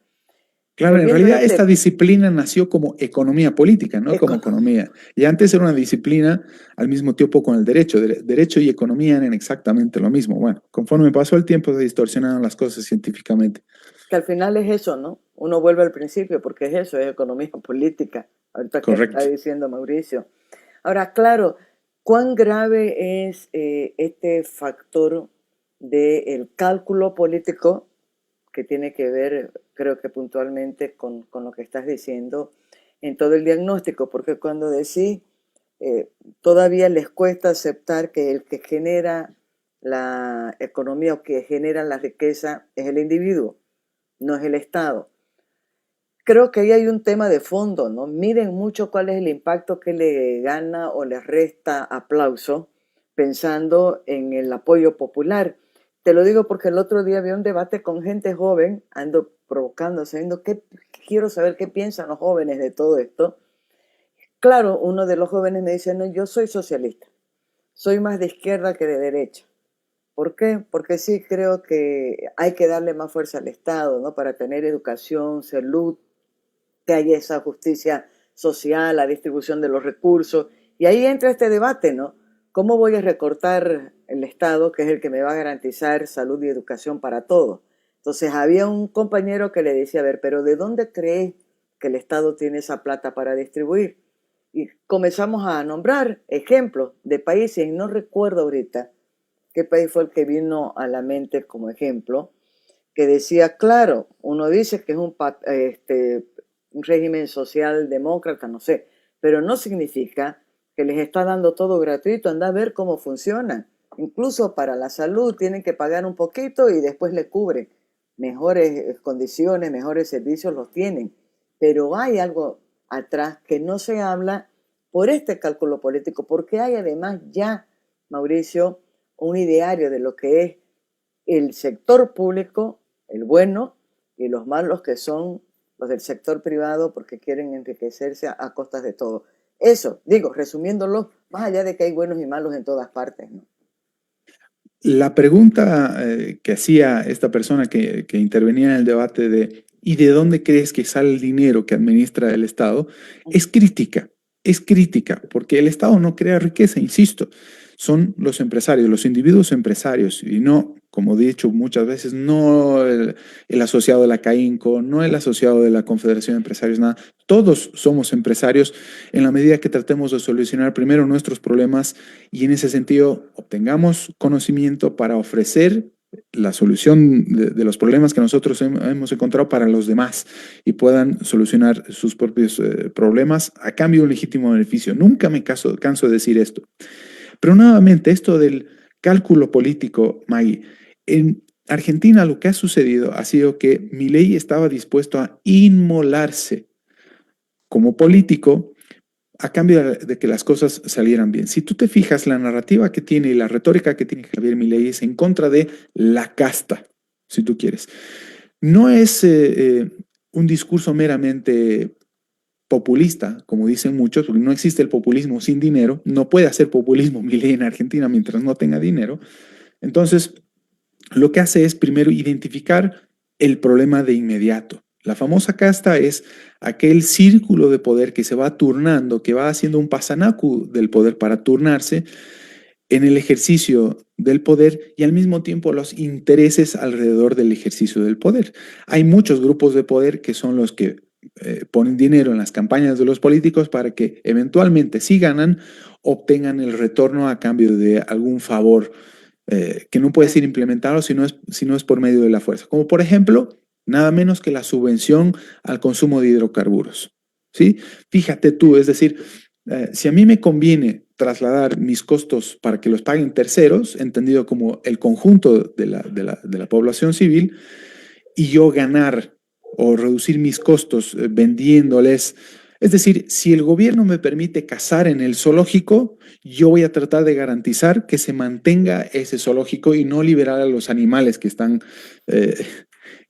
Claro, en Volviendo a realidad esta este, disciplina nació como economía política, no como economía, economía. Y antes era una disciplina al mismo tiempo con el derecho. Derecho y economía eran exactamente lo mismo. Bueno, conforme pasó el tiempo se distorsionaron las cosas científicamente. que al final es eso, ¿no? Uno vuelve al principio porque es eso, es economía política, ahorita que está Correcto. diciendo Mauricio. Ahora, claro, ¿cuán grave es este factor del cálculo político que tiene que ver, creo que puntualmente, con lo que estás diciendo en todo el diagnóstico? Porque cuando decís, eh, todavía les cuesta aceptar que el que genera la economía o que genera la riqueza es el individuo, no es el Estado. Creo que ahí hay un tema de fondo, ¿no? Miden mucho cuál es el impacto que le gana o le resta aplauso pensando en el apoyo popular. Te lo digo porque el otro día había un debate con gente joven, ando provocando, sabiendo qué, quiero saber qué piensan los jóvenes de todo esto. Claro, uno de los jóvenes me dice, no, yo soy socialista, soy más de izquierda que de derecha. ¿Por qué? Porque sí creo que hay que darle más fuerza al Estado, ¿no? Para tener educación, salud, que haya esa justicia social, la distribución de los recursos. Y ahí entra este debate, ¿no? ¿Cómo voy a recortar el Estado, que es el que me va a garantizar salud y educación para todos? Entonces había un compañero que le decía, a ver, pero ¿de dónde crees que el Estado tiene esa plata para distribuir? Y comenzamos a nombrar ejemplos de países, y no recuerdo ahorita qué país fue el que vino a la mente como ejemplo, que decía, claro, uno dice que es un régimen social demócrata, no sé, pero no significa que les está dando todo gratuito. Anda a ver cómo funciona. Incluso para la salud tienen que pagar un poquito y después le cubre. Mejores condiciones, mejores servicios los tienen. Pero hay algo atrás que no se habla por este cálculo político, porque hay además ya, Mauricio, un ideario de lo que es el sector público, el bueno, y los malos que son los del sector privado porque quieren enriquecerse a costas de todo. Eso, digo, resumiéndolo, más allá de que hay buenos y malos en todas partes, ¿no? La pregunta que hacía esta persona que intervenía en el debate de ¿y de dónde crees que sale el dinero que administra el Estado? Es crítica, porque el Estado no crea riqueza, insisto, son los empresarios, los individuos empresarios, y no, como he dicho muchas veces, no el asociado de la CAINCO, no el asociado de la Confederación de Empresarios, nada. Todos somos empresarios en la medida que tratemos de solucionar primero nuestros problemas y en ese sentido obtengamos conocimiento para ofrecer la solución de los problemas que nosotros hemos encontrado para los demás y puedan solucionar sus propios problemas a cambio de un legítimo beneficio. Nunca me canso de decir esto. Pero nuevamente, esto del cálculo político, Maggie, en Argentina lo que ha sucedido ha sido que Milei estaba dispuesto a inmolarse como político a cambio de que las cosas salieran bien. Si tú te fijas, la narrativa que tiene y la retórica que tiene Javier Milei es en contra de la casta, si tú quieres. No es un discurso meramente populista, como dicen muchos, porque no existe el populismo sin dinero, no puede hacer populismo Milei en Argentina mientras no tenga dinero. Entonces, lo que hace es primero identificar el problema de inmediato. La famosa casta es aquel círculo de poder que se va turnando, que va haciendo un pasanacu del poder para turnarse en el ejercicio del poder y al mismo tiempo los intereses alrededor del ejercicio del poder. Hay muchos grupos de poder que son los que ponen dinero en las campañas de los políticos para que eventualmente, si ganan, obtengan el retorno a cambio de algún favor que no puede ser implementado si no es por medio de la fuerza. Como por ejemplo, nada menos que la subvención al consumo de hidrocarburos. ¿Sí? Fíjate tú, es decir, si a mí me conviene trasladar mis costos para que los paguen terceros, entendido como el conjunto de la población civil, y yo ganar o reducir mis costos vendiéndoles. Es decir, si el gobierno me permite cazar en el zoológico, yo voy a tratar de garantizar que se mantenga ese zoológico y no liberar a los animales eh,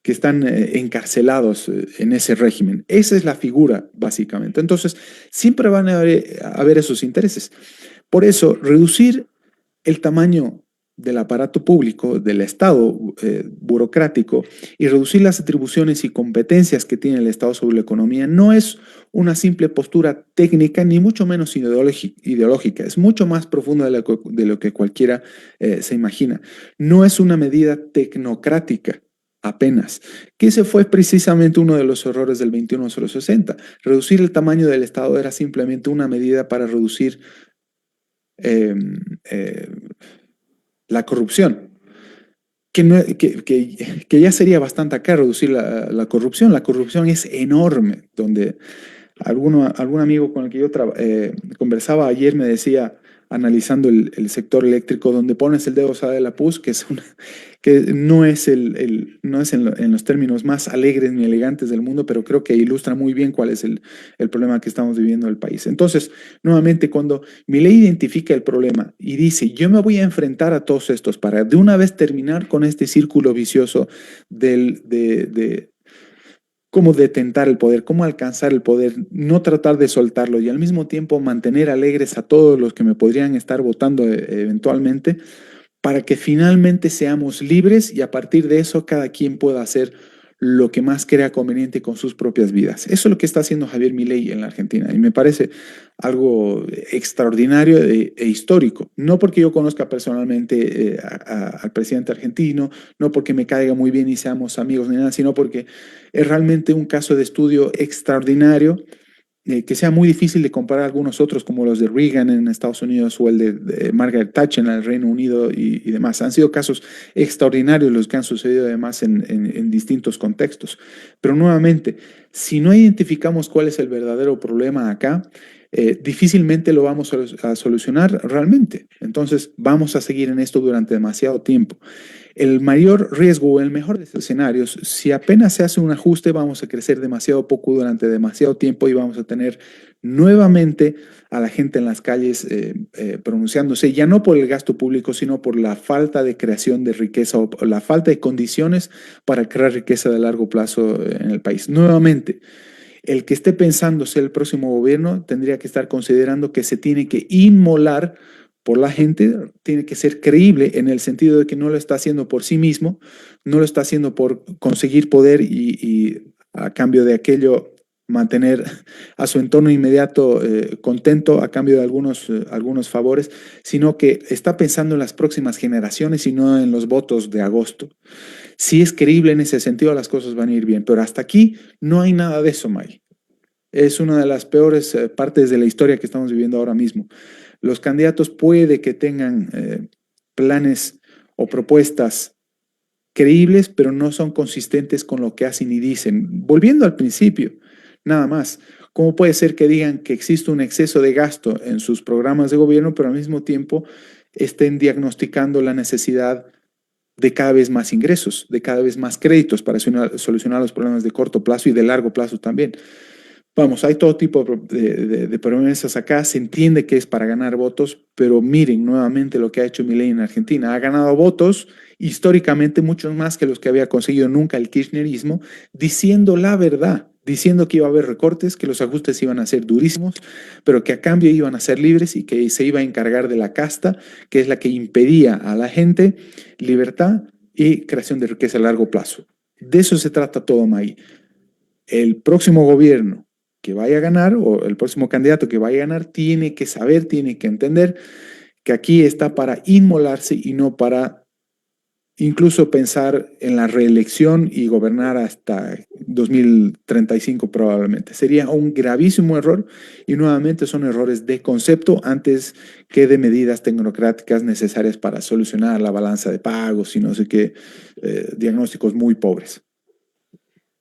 que están encarcelados en ese régimen. Esa es la figura, básicamente. Entonces, siempre van a haber esos intereses. Por eso, reducir el tamaño del aparato público, del Estado burocrático y reducir las atribuciones y competencias que tiene el Estado sobre la economía no es una simple postura técnica ni mucho menos ideológica, es mucho más profunda de lo que cualquiera se imagina. No es una medida tecnocrática apenas, que ese fue precisamente uno de los errores del 21-060. Reducir el tamaño del Estado era simplemente una medida para reducir eh, eh, la corrupción, que ya sería bastante acá reducir la corrupción. La corrupción es enorme, donde algún amigo con el que yo conversaba ayer me decía, analizando el sector eléctrico, donde pones el dedo sale de la pus, que no es, no es en los términos más alegres ni elegantes del mundo, pero creo que ilustra muy bien cuál es el problema que estamos viviendo en el país. Entonces, nuevamente, cuando Milei identifica el problema y dice, yo me voy a enfrentar a todos estos para de una vez terminar con este círculo vicioso de cómo detentar el poder, cómo alcanzar el poder, no tratar de soltarlo y al mismo tiempo mantener alegres a todos los que me podrían estar votando eventualmente, para que finalmente seamos libres y a partir de eso cada quien pueda hacer lo que más crea conveniente con sus propias vidas. Eso es lo que está haciendo Javier Milei en la Argentina y me parece algo extraordinario histórico. No porque yo conozca personalmente al presidente argentino, no porque me caiga muy bien y seamos amigos ni nada, sino porque es realmente un caso de estudio extraordinario que sea muy difícil de comparar algunos otros, como los de Reagan en Estados Unidos o el de Margaret Thatcher en el Reino Unido y demás. Han sido casos extraordinarios los que han sucedido además en distintos contextos. Pero nuevamente, si no identificamos cuál es el verdadero problema acá, difícilmente lo vamos a solucionar realmente. Entonces, vamos a seguir en esto durante demasiado tiempo. El mayor riesgo o el mejor de los escenarios, si apenas se hace un ajuste, vamos a crecer demasiado poco durante demasiado tiempo y vamos a tener nuevamente a la gente en las calles pronunciándose, ya no por el gasto público, sino por la falta de creación de riqueza o la falta de condiciones para crear riqueza de largo plazo en el país. Nuevamente, el que esté pensando ser el próximo gobierno tendría que estar considerando que se tiene que inmolar por la gente, tiene que ser creíble en el sentido de que no lo está haciendo por sí mismo, no lo está haciendo por conseguir poder y a cambio de aquello mantener a su entorno inmediato contento a cambio de algunos favores, sino que está pensando en las próximas generaciones y no en los votos de agosto. Si es creíble en ese sentido, las cosas van a ir bien, pero hasta aquí no hay nada de eso, May. Es una de las peores partes de la historia que estamos viviendo ahora mismo. Los candidatos puede que tengan planes o propuestas creíbles, pero no son consistentes con lo que hacen y dicen. Volviendo al principio, nada más. ¿Cómo puede ser que digan que existe un exceso de gasto en sus programas de gobierno, pero al mismo tiempo estén diagnosticando la necesidad de cada vez más ingresos, de cada vez más créditos para solucionar los problemas de corto plazo y de largo plazo también? Vamos, hay todo tipo de promesas acá, se entiende que es para ganar votos, pero miren nuevamente lo que ha hecho Milei en Argentina. Ha ganado votos históricamente muchos más que los que había conseguido nunca el kirchnerismo, diciendo la verdad, diciendo que iba a haber recortes, que los ajustes iban a ser durísimos, pero que a cambio iban a ser libres y que se iba a encargar de la casta, que es la que impedía a la gente libertad y creación de riqueza a largo plazo. De eso se trata todo, May. El próximo gobierno que vaya a ganar o el próximo candidato que vaya a ganar tiene que saber, tiene que entender que aquí está para inmolarse y no para incluso pensar en la reelección y gobernar hasta 2035 probablemente. Sería un gravísimo error y nuevamente son errores de concepto antes que de medidas tecnocráticas necesarias para solucionar la balanza de pagos y no sé qué, diagnósticos muy pobres.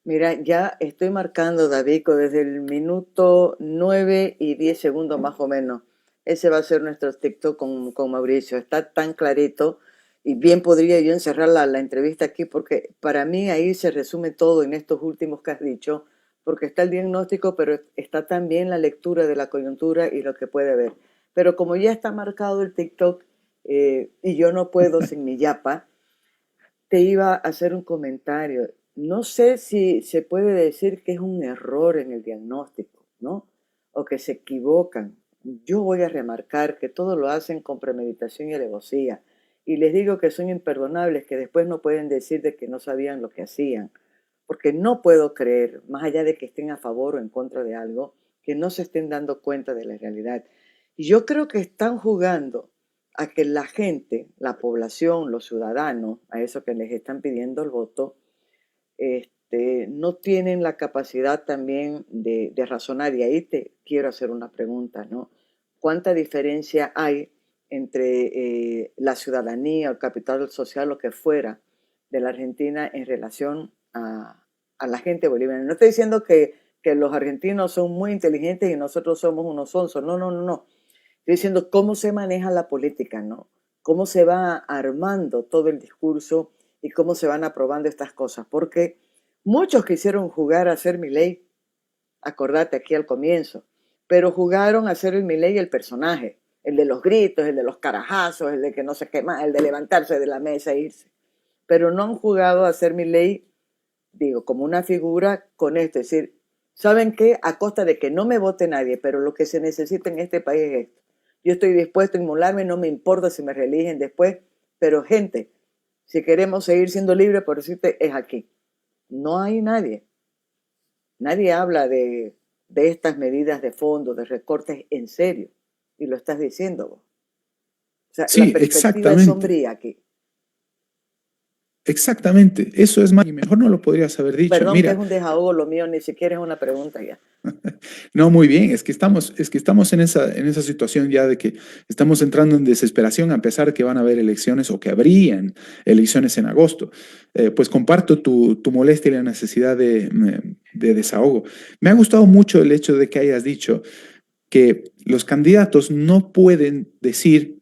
Mira, ya estoy marcando, Davico, desde el minuto 9 y 10 segundos más o menos. Ese va a ser nuestro TikTok con Mauricio. Está tan clarito y bien podría yo encerrar la entrevista aquí porque para mí ahí se resume todo en estos últimos que has dicho, porque está el diagnóstico, pero está también la lectura de la coyuntura y lo que puede ver. Pero como ya está marcado el TikTok y yo no puedo sin mi yapa, te iba a hacer un comentario. No sé si se puede decir que es un error en el diagnóstico, ¿no? O que se equivocan. Yo voy a remarcar que todo lo hacen con premeditación y alevosía. Y les digo que son imperdonables, que después no pueden decir de que no sabían lo que hacían. Porque no puedo creer, más allá de que estén a favor o en contra de algo, que no se estén dando cuenta de la realidad. Y yo creo que están jugando a que la gente, la población, los ciudadanos, a eso que les están pidiendo el voto, no tienen la capacidad también de razonar. Y ahí te quiero hacer una pregunta, ¿no? ¿Cuánta diferencia hay entre la ciudadanía, el capital social, lo que fuera, de la Argentina en relación a la gente boliviana? No estoy diciendo que los argentinos son muy inteligentes y nosotros somos unos sonsos. No, no, no, no. Estoy diciendo cómo se maneja la política, ¿no? Cómo se va armando todo el discurso y cómo se van aprobando estas cosas. Porque muchos quisieron jugar a hacer Milei, acordate aquí al comienzo, pero jugaron a hacer el Milei el personaje, el de los gritos, el de los carajazos, el de que no se quema, el de levantarse de la mesa e irse. Pero no han jugado a hacer Milei, digo, como una figura con esto. Es decir, ¿saben qué? A costa de que no me vote nadie, pero lo que se necesita en este país es esto. Yo estoy dispuesto a inmolarme, no me importa si me reeligen después, pero gente, si queremos seguir siendo libres, por decirte, es aquí. No hay nadie. Nadie habla de estas medidas de fondo, de recortes en serio. Y lo estás diciendo vos. O sea, la Sí, perspectiva es exactamente. sombría aquí. Exactamente, eso es más, y mejor no lo podrías haber dicho. Perdón que es Mira, un desahogo lo mío, ni siquiera es una pregunta ya. no, muy bien, es que estamos en esa situación ya de que estamos entrando en desesperación a pesar que van a haber elecciones o que habrían elecciones en agosto. Pues comparto tu molestia y la necesidad de desahogo. Me ha gustado mucho el hecho de que hayas dicho que los candidatos no pueden decir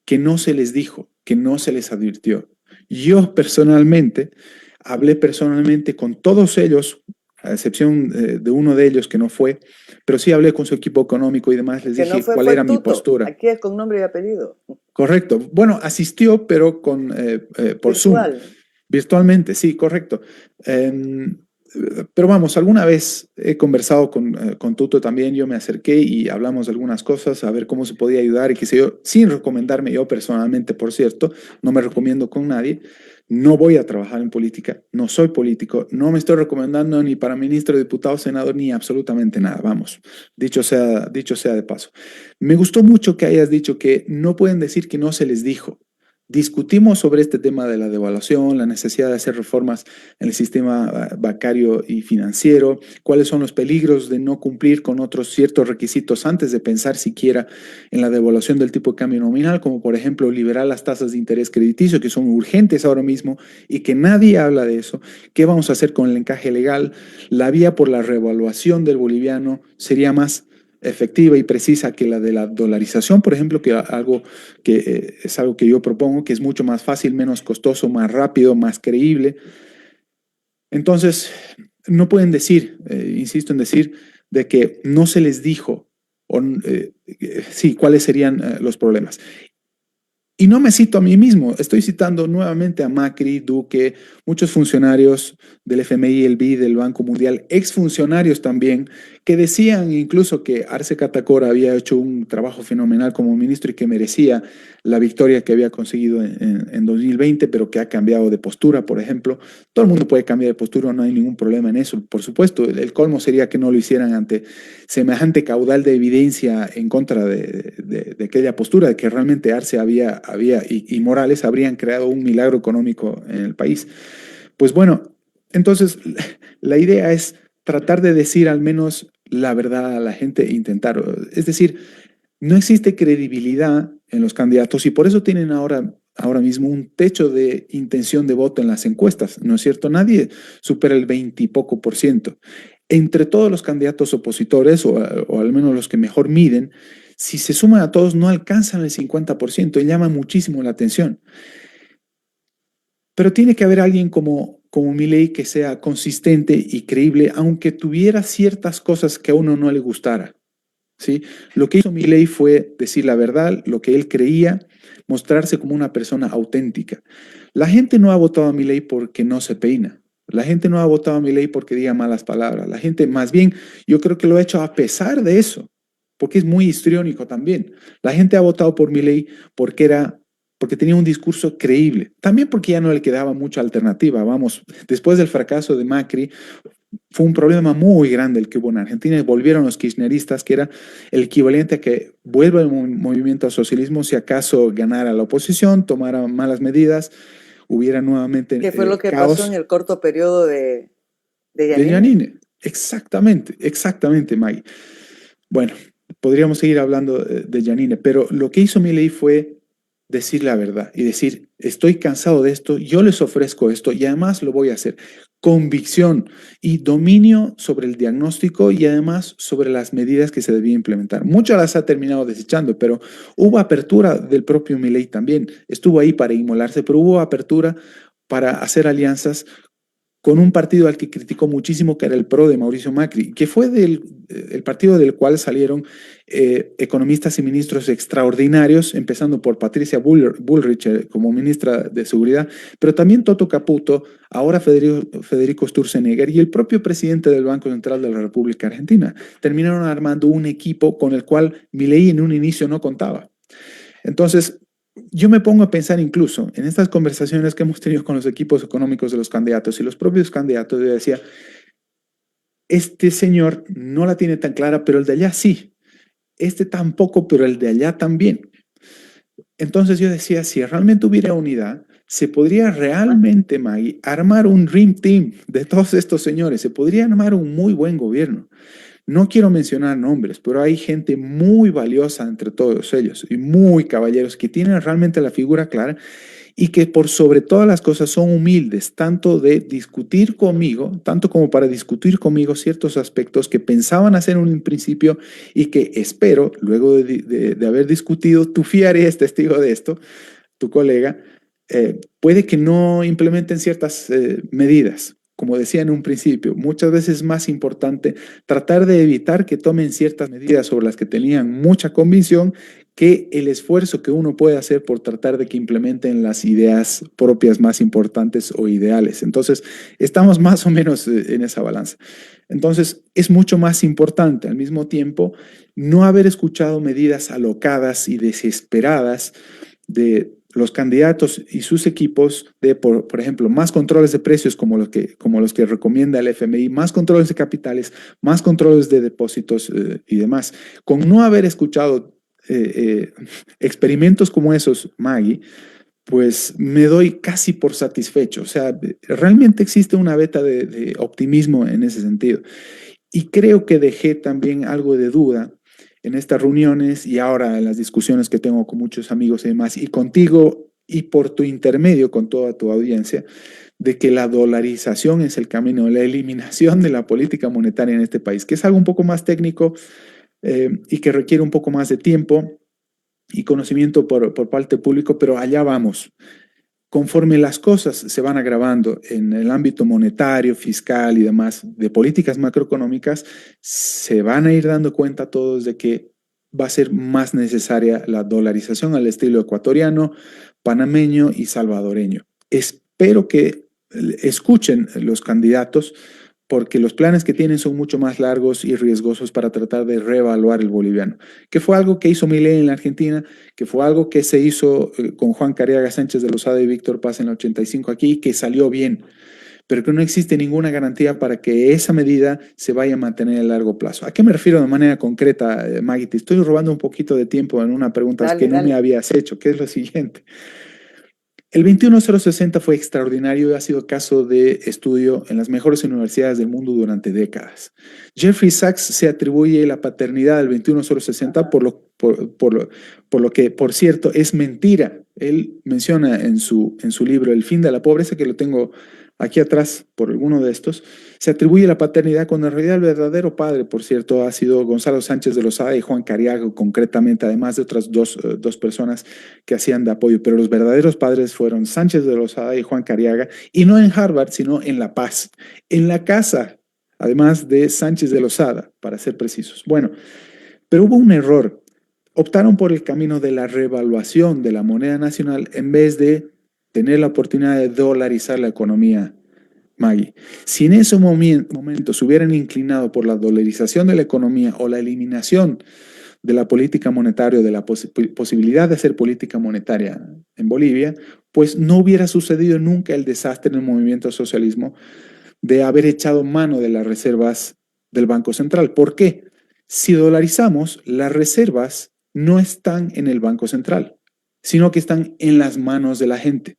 que no se les dijo, que no se les advirtió. Yo personalmente hablé personalmente con todos ellos, a excepción de uno de ellos que no fue, pero sí hablé con su equipo económico y demás, El les que no dije fue cuál fue era mi Tuto. postura. Aquí es con nombre y apellido. Correcto. Bueno, asistió, pero por Zoom, Virtual. virtualmente, sí, correcto. Em, pero vamos, alguna vez he conversado con Tuto también, yo me acerqué y hablamos de algunas cosas, a ver cómo se podía ayudar y qué sé yo, sin recomendarme yo personalmente, por cierto, no me recomiendo con nadie, no voy a trabajar en política, no soy político, no me estoy recomendando ni para ministro, diputado, senador, ni absolutamente nada, vamos, dicho sea de paso. Me gustó mucho que hayas dicho que no pueden decir que no se les dijo. Discutimos sobre este tema de la devaluación, la necesidad de hacer reformas en el sistema bancario y financiero, cuáles son los peligros de no cumplir con otros ciertos requisitos antes de pensar siquiera en la devaluación del tipo de cambio nominal, como por ejemplo liberar las tasas de interés crediticio, que son urgentes ahora mismo y que nadie habla de eso. ¿Qué vamos a hacer con el encaje legal? La vía por la revaluación del boliviano sería más efectiva y precisa que la de la dolarización, por ejemplo, es algo que yo propongo, que es mucho más fácil, menos costoso, más rápido, más creíble. Entonces, no pueden decir, insisto en decir, de que no se les dijo, sí, cuáles serían los problemas. Y no me cito a mí mismo, estoy citando nuevamente a Macri, Duque, muchos funcionarios del FMI, el BID, del Banco Mundial, exfuncionarios también, que decían incluso que Arce Catacora había hecho un trabajo fenomenal como ministro y que merecía la victoria que había conseguido en 2020, pero que ha cambiado de postura, por ejemplo. Todo el mundo puede cambiar de postura, no hay ningún problema en eso, por supuesto. El colmo sería que no lo hicieran ante semejante caudal de evidencia en contra de aquella postura, de que realmente Arce y Morales habrían creado un milagro económico en el país. Pues bueno, entonces la idea es tratar de decir al menos la verdad a la gente e intentar. Es decir, no existe credibilidad en los candidatos y por eso tienen ahora mismo un techo de intención de voto en las encuestas, ¿no es cierto? Nadie supera el 20 y poco por ciento. Entre todos los candidatos opositores, o al menos los que mejor miden, si se suman a todos no alcanzan el 50% y llama muchísimo la atención. Pero tiene que haber alguien como Milei que sea consistente y creíble, aunque tuviera ciertas cosas que a uno no le gustara. ¿Sí? Lo que hizo Milei fue decir la verdad, lo que él creía, mostrarse como una persona auténtica. La gente no ha votado a Milei porque no se peina. La gente no ha votado a Milei porque diga malas palabras. La gente, más bien, yo creo que lo ha hecho a pesar de eso, porque es muy histriónico también. La gente ha votado por Milei porque tenía un discurso creíble. También porque ya no le quedaba mucha alternativa. Vamos, después del fracaso de Macri, fue un problema muy grande el que hubo en Argentina y volvieron los kirchneristas, que era el equivalente a que vuelva el movimiento al socialismo si acaso ganara la oposición, tomara malas medidas, hubiera nuevamente ¿Qué fue lo que pasó en caos el corto periodo de de Yanine? Yanine. Exactamente, exactamente, Maggie. Bueno, podríamos seguir hablando de Yanine, pero lo que hizo Milei fue decir la verdad y decir, estoy cansado de esto, yo les ofrezco esto y además lo voy a hacer. Convicción y dominio sobre el diagnóstico y además sobre las medidas que se debían implementar. Muchas las ha terminado desechando, pero hubo apertura del propio Milei también. Estuvo ahí para inmolarse, pero hubo apertura para hacer alianzas con un partido al que criticó muchísimo, que era el PRO de Mauricio Macri, que fue el partido del cual salieron economistas y ministros extraordinarios, empezando por Patricia Bullrich como ministra de Seguridad, pero también Toto Caputo, ahora Federico Sturzenegger y el propio presidente del Banco Central de la República Argentina. Terminaron armando un equipo con el cual Milei en un inicio no contaba. Entonces, yo me pongo a pensar incluso en estas conversaciones que hemos tenido con los equipos económicos de los candidatos y los propios candidatos, yo decía, este señor no la tiene tan clara, pero el de allá sí. Este tampoco, pero el de allá también. Entonces yo decía, si realmente hubiera unidad, se podría realmente, Maggie, armar un Dream Team de todos estos señores. Se podría armar un muy buen gobierno. No quiero mencionar nombres, pero hay gente muy valiosa entre todos ellos y muy caballeros que tienen realmente la figura clara y que por sobre todas las cosas son humildes, tanto de discutir conmigo, tanto como para discutir conmigo ciertos aspectos que pensaban hacer en un principio y que espero, luego de haber discutido, tu Fiare es testigo de esto, tu colega, puede que no implementen ciertas medidas. Como decía en un principio, muchas veces es más importante tratar de evitar que tomen ciertas medidas sobre las que tenían mucha convicción que el esfuerzo que uno puede hacer por tratar de que implementen las ideas propias más importantes o ideales. Entonces, estamos más o menos en esa balanza. Entonces, es mucho más importante al mismo tiempo no haber escuchado medidas alocadas y desesperadas de los candidatos y sus equipos de, por ejemplo, más controles de precios como los que recomienda el FMI, más controles de capitales, más controles de depósitos y demás. Con no haber escuchado experimentos como esos, Maggie, pues me doy casi por satisfecho. O sea, realmente existe una veta de optimismo en ese sentido. Y creo que dejé también algo de duda en estas reuniones y ahora en las discusiones que tengo con muchos amigos y demás, y contigo y por tu intermedio con toda tu audiencia, de que la dolarización es el camino, la eliminación de la política monetaria en este país, que es algo un poco más técnico y que requiere un poco más de tiempo y conocimiento por parte del público, pero allá vamos. Conforme las cosas se van agravando en el ámbito monetario, fiscal y demás, de políticas macroeconómicas, se van a ir dando cuenta todos de que va a ser más necesaria la dolarización al estilo ecuatoriano, panameño y salvadoreño. Espero que escuchen los candidatos porque los planes que tienen son mucho más largos y riesgosos para tratar de reevaluar el boliviano, que fue algo que hizo Milei en la Argentina, que fue algo que se hizo con Juan Cariaga Sánchez de Lozada y Víctor Paz en el 85 aquí, que salió bien, pero que no existe ninguna garantía para que esa medida se vaya a mantener a largo plazo. ¿A qué me refiero de manera concreta, Maggie? Te estoy robando un poquito de tiempo en una pregunta que Dale, no me dale. habías hecho, que es lo siguiente. El 21060 fue extraordinario y ha sido caso de estudio en las mejores universidades del mundo durante décadas. Jeffrey Sachs se atribuye la paternidad del 21060 por lo que, por cierto, es mentira. Él menciona en su libro El fin de la pobreza, que lo tengo aquí atrás por alguno de estos, se atribuye la paternidad cuando en realidad el verdadero padre, por cierto, ha sido Gonzalo Sánchez de Lozada y Juan Cariago, concretamente, además de otras dos personas que hacían de apoyo, pero los verdaderos padres fueron Sánchez de Lozada y Juan Cariaga, y no en Harvard, sino en La Paz, en la casa, además de Sánchez de Lozada, para ser precisos. Bueno, pero hubo un error. Optaron por el camino de la revaluación de la moneda nacional en vez de tener la oportunidad de dolarizar la economía, Maggie. Si en ese momento se hubieran inclinado por la dolarización de la economía o la eliminación de la política monetaria, de la posibilidad de hacer política monetaria en Bolivia, pues no hubiera sucedido nunca el desastre en el movimiento socialismo de haber echado mano de las reservas del Banco Central. ¿Por qué? Si dolarizamos, las reservas no están en el Banco Central, sino que están en las manos de la gente.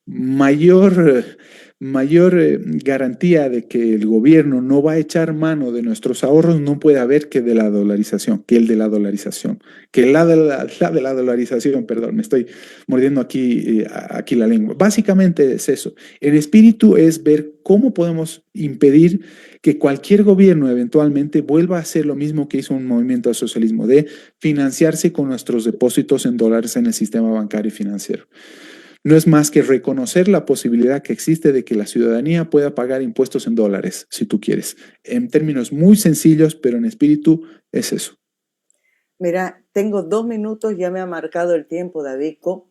Mayor garantía de que el gobierno no va a echar mano de nuestros ahorros no puede haber que de la dolarización, que el de la dolarización, que de la dolarización, perdón, me estoy mordiendo aquí la lengua. Básicamente es eso. El espíritu es ver cómo podemos impedir que cualquier gobierno eventualmente vuelva a hacer lo mismo que hizo un movimiento al socialismo, de financiarse con nuestros depósitos en dólares en el sistema bancario y financiero. No es más que reconocer la posibilidad que existe de que la ciudadanía pueda pagar impuestos en dólares, si tú quieres. En términos muy sencillos, pero en espíritu es eso. Mira, tengo 2 minutos, ya me ha marcado el tiempo, Davico.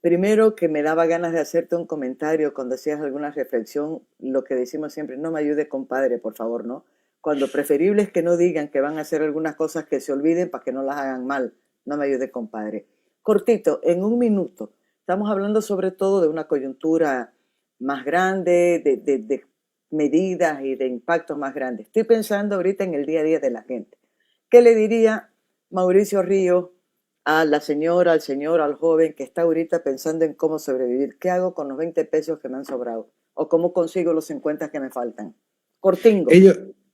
Primero, que me daba ganas de hacerte un comentario cuando hacías alguna reflexión, lo que decimos siempre, no me ayude, compadre, por favor, ¿no? Cuando preferible es que no digan que van a hacer algunas cosas que se olviden para que no las hagan mal. No me ayude, compadre. Cortito, en 1 minuto. Estamos hablando sobre todo de una coyuntura más grande, de medidas y de impactos más grandes. Estoy pensando ahorita en el día a día de la gente. ¿Qué le diría Mauricio Ríos a la señora, al señor, al joven que está ahorita pensando en cómo sobrevivir. ¿Qué hago con los 20 pesos que me han sobrado? ¿O cómo consigo los 50 que me faltan? Cortingo.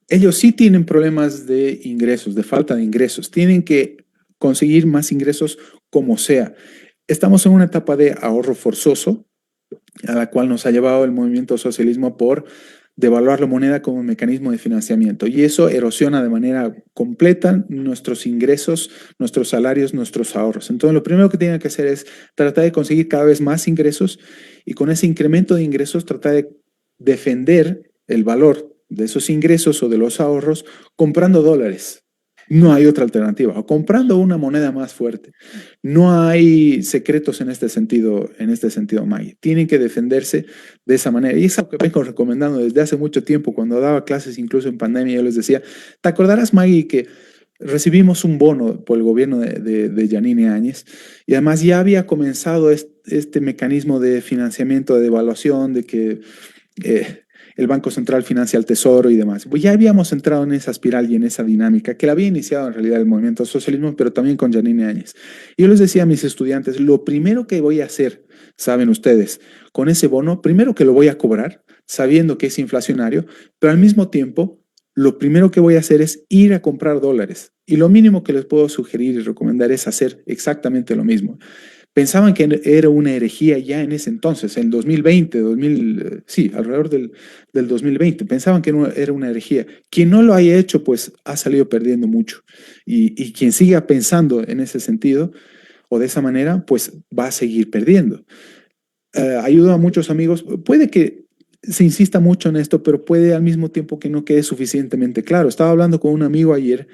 Ellos sí tienen problemas de ingresos, de falta de ingresos. Tienen que conseguir más ingresos como sea. Estamos en una etapa de ahorro forzoso, a la cual nos ha llevado el movimiento socialismo por devaluar la moneda como mecanismo de financiamiento. Y eso erosiona de manera completa nuestros ingresos, nuestros salarios, nuestros ahorros. Entonces, lo primero que tienen que hacer es tratar de conseguir cada vez más ingresos y con ese incremento de ingresos tratar de defender el valor de esos ingresos o de los ahorros comprando dólares. No hay otra alternativa. O comprando una moneda más fuerte. No hay secretos en este sentido, Maggie. Tienen que defenderse de esa manera. Y es algo que vengo recomendando desde hace mucho tiempo. Cuando daba clases, incluso en pandemia, yo les decía, ¿te acordarás, Maggie, que recibimos un bono por el gobierno de Yanine Áñez? Y además ya había comenzado este mecanismo de financiamiento, de devaluación, de que el Banco Central financia al Tesoro y demás. Pues ya habíamos entrado en esa espiral y en esa dinámica que la había iniciado en realidad el movimiento socialismo, pero también con Yanine Áñez. Y yo les decía a mis estudiantes, lo primero que voy a hacer, saben ustedes, con ese bono, primero que lo voy a cobrar, sabiendo que es inflacionario, pero al mismo tiempo, lo primero que voy a hacer es ir a comprar dólares. Y lo mínimo que les puedo sugerir y recomendar es hacer exactamente lo mismo. Pensaban que era una herejía ya en ese entonces, en 2020, sí, alrededor del 2020. Pensaban que era una herejía. Quien no lo haya hecho, pues ha salido perdiendo mucho. Y quien siga pensando en ese sentido o de esa manera, pues va a seguir perdiendo. Ayuda a muchos amigos. Puede que se insista mucho en esto, pero puede al mismo tiempo que no quede suficientemente claro. Estaba hablando con un amigo ayer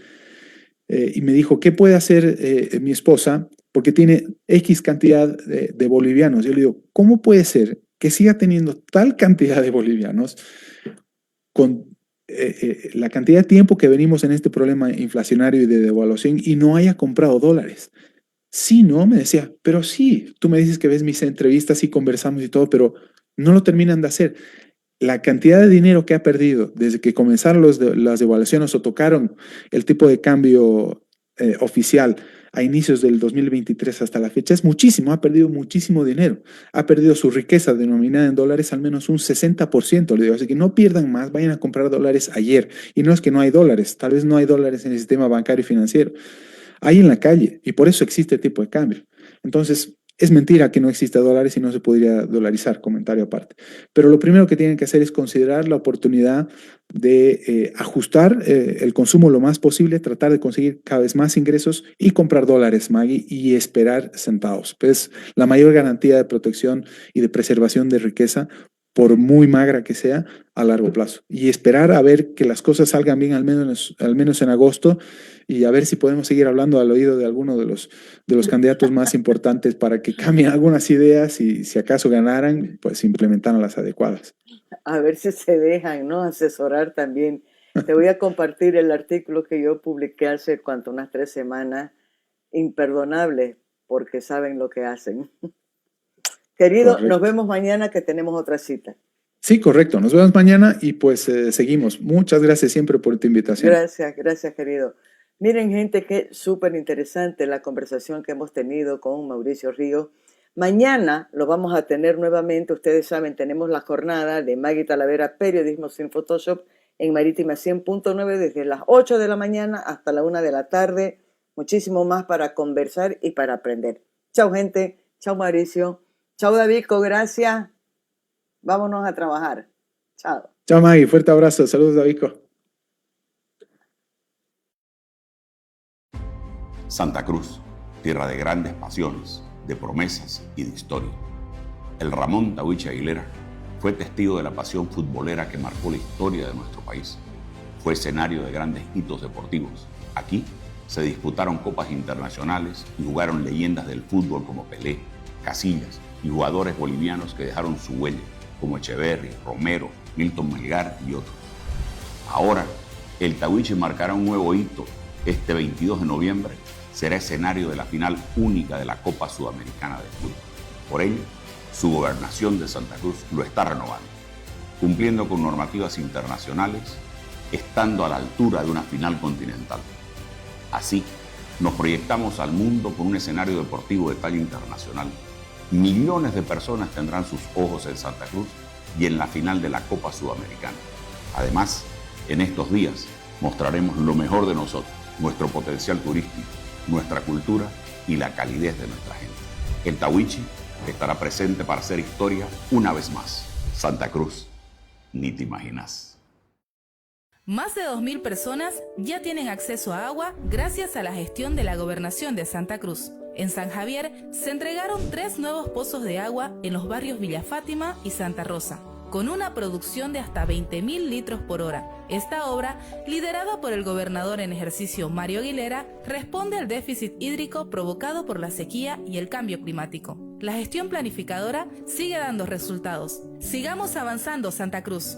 y me dijo, ¿qué puede hacer mi esposa? Porque tiene X cantidad de bolivianos. Yo le digo, ¿cómo puede ser que siga teniendo tal cantidad de bolivianos con la cantidad de tiempo que venimos en este problema inflacionario y de devaluación y no haya comprado dólares? Sí, no, me decía, pero sí, tú me dices que ves mis entrevistas y conversamos y todo, pero no lo terminan de hacer. La cantidad de dinero que ha perdido desde que comenzaron las devaluaciones o tocaron el tipo de cambio oficial a inicios del 2023 hasta la fecha es muchísimo, ha perdido muchísimo dinero, ha perdido su riqueza denominada en dólares al menos un 60%, le digo, así que no pierdan más, vayan a comprar dólares ayer. Y no es que no hay dólares, tal vez no hay dólares en el sistema bancario y financiero, hay en la calle y por eso existe el tipo de cambio. Entonces, es mentira que no exista dólares y no se podría dolarizar, comentario aparte. Pero lo primero que tienen que hacer es considerar la oportunidad de ajustar el consumo lo más posible, tratar de conseguir cada vez más ingresos y comprar dólares, Maggie, y esperar centavos. Pues la mayor garantía de protección y de preservación de riqueza, por muy magra que sea, a largo plazo. Y esperar a ver que las cosas salgan bien, al menos en agosto, y a ver si podemos seguir hablando al oído de alguno de los candidatos más importantes para que cambien algunas ideas y si acaso ganaran, pues implementaran las adecuadas. A ver si se dejan, ¿no? Asesorar también. Te voy a compartir el artículo que yo publiqué hace unas 3 semanas, imperdonable, porque saben lo que hacen. Querido, correcto. Nos vemos mañana que tenemos otra cita. Sí, correcto. Nos vemos mañana y pues seguimos. Muchas gracias siempre por tu invitación. Gracias, querido. Miren, gente, que súper interesante la conversación que hemos tenido con Mauricio Ríos. Mañana lo vamos a tener nuevamente. Ustedes saben, tenemos la jornada de Maggie Talavera, Periodismo sin Photoshop, en Marítima 100.9 desde las 8 de la mañana hasta la 1 de la tarde. Muchísimo más para conversar y para aprender. Chao, gente. Chao, Mauricio. Chao, Davico. Gracias. Vámonos a trabajar. Chao. Chao, Maggie. Fuerte abrazo. Saludos, Davico. Santa Cruz, tierra de grandes pasiones, de promesas y de historia. El Ramón Tahuiche Aguilera fue testigo de la pasión futbolera que marcó la historia de nuestro país. Fue escenario de grandes hitos deportivos. Aquí se disputaron copas internacionales y jugaron leyendas del fútbol como Pelé, Casillas y jugadores bolivianos que dejaron su huella, como Echeverri, Romero, Milton Melgar y otros. Ahora, el Tahuiche marcará un nuevo hito. Este 22 de noviembre será escenario de la final única de la Copa Sudamericana de Fútbol. Por ello, su gobernación de Santa Cruz lo está renovando, cumpliendo con normativas internacionales, estando a la altura de una final continental. Así, Nos proyectamos al mundo con un escenario deportivo de talla internacional. Millones de personas tendrán sus ojos en Santa Cruz y en la final de la Copa Sudamericana. Además, en estos días mostraremos lo mejor de nosotros, nuestro potencial turístico, nuestra cultura y la calidez de nuestra gente. El Tahuichi estará presente para hacer historia una vez más. Santa Cruz, ni te imaginas. Más de 2.000 personas ya tienen acceso a agua gracias a la gestión de la Gobernación de Santa Cruz. En San Javier se entregaron 3 nuevos pozos de agua en los barrios Villa Fátima y Santa Rosa, con una producción de hasta 20.000 litros por hora. Esta obra, liderada por el gobernador en ejercicio Mario Aguilera, responde al déficit hídrico provocado por la sequía y el cambio climático. La gestión planificadora sigue dando resultados. Sigamos avanzando, Santa Cruz.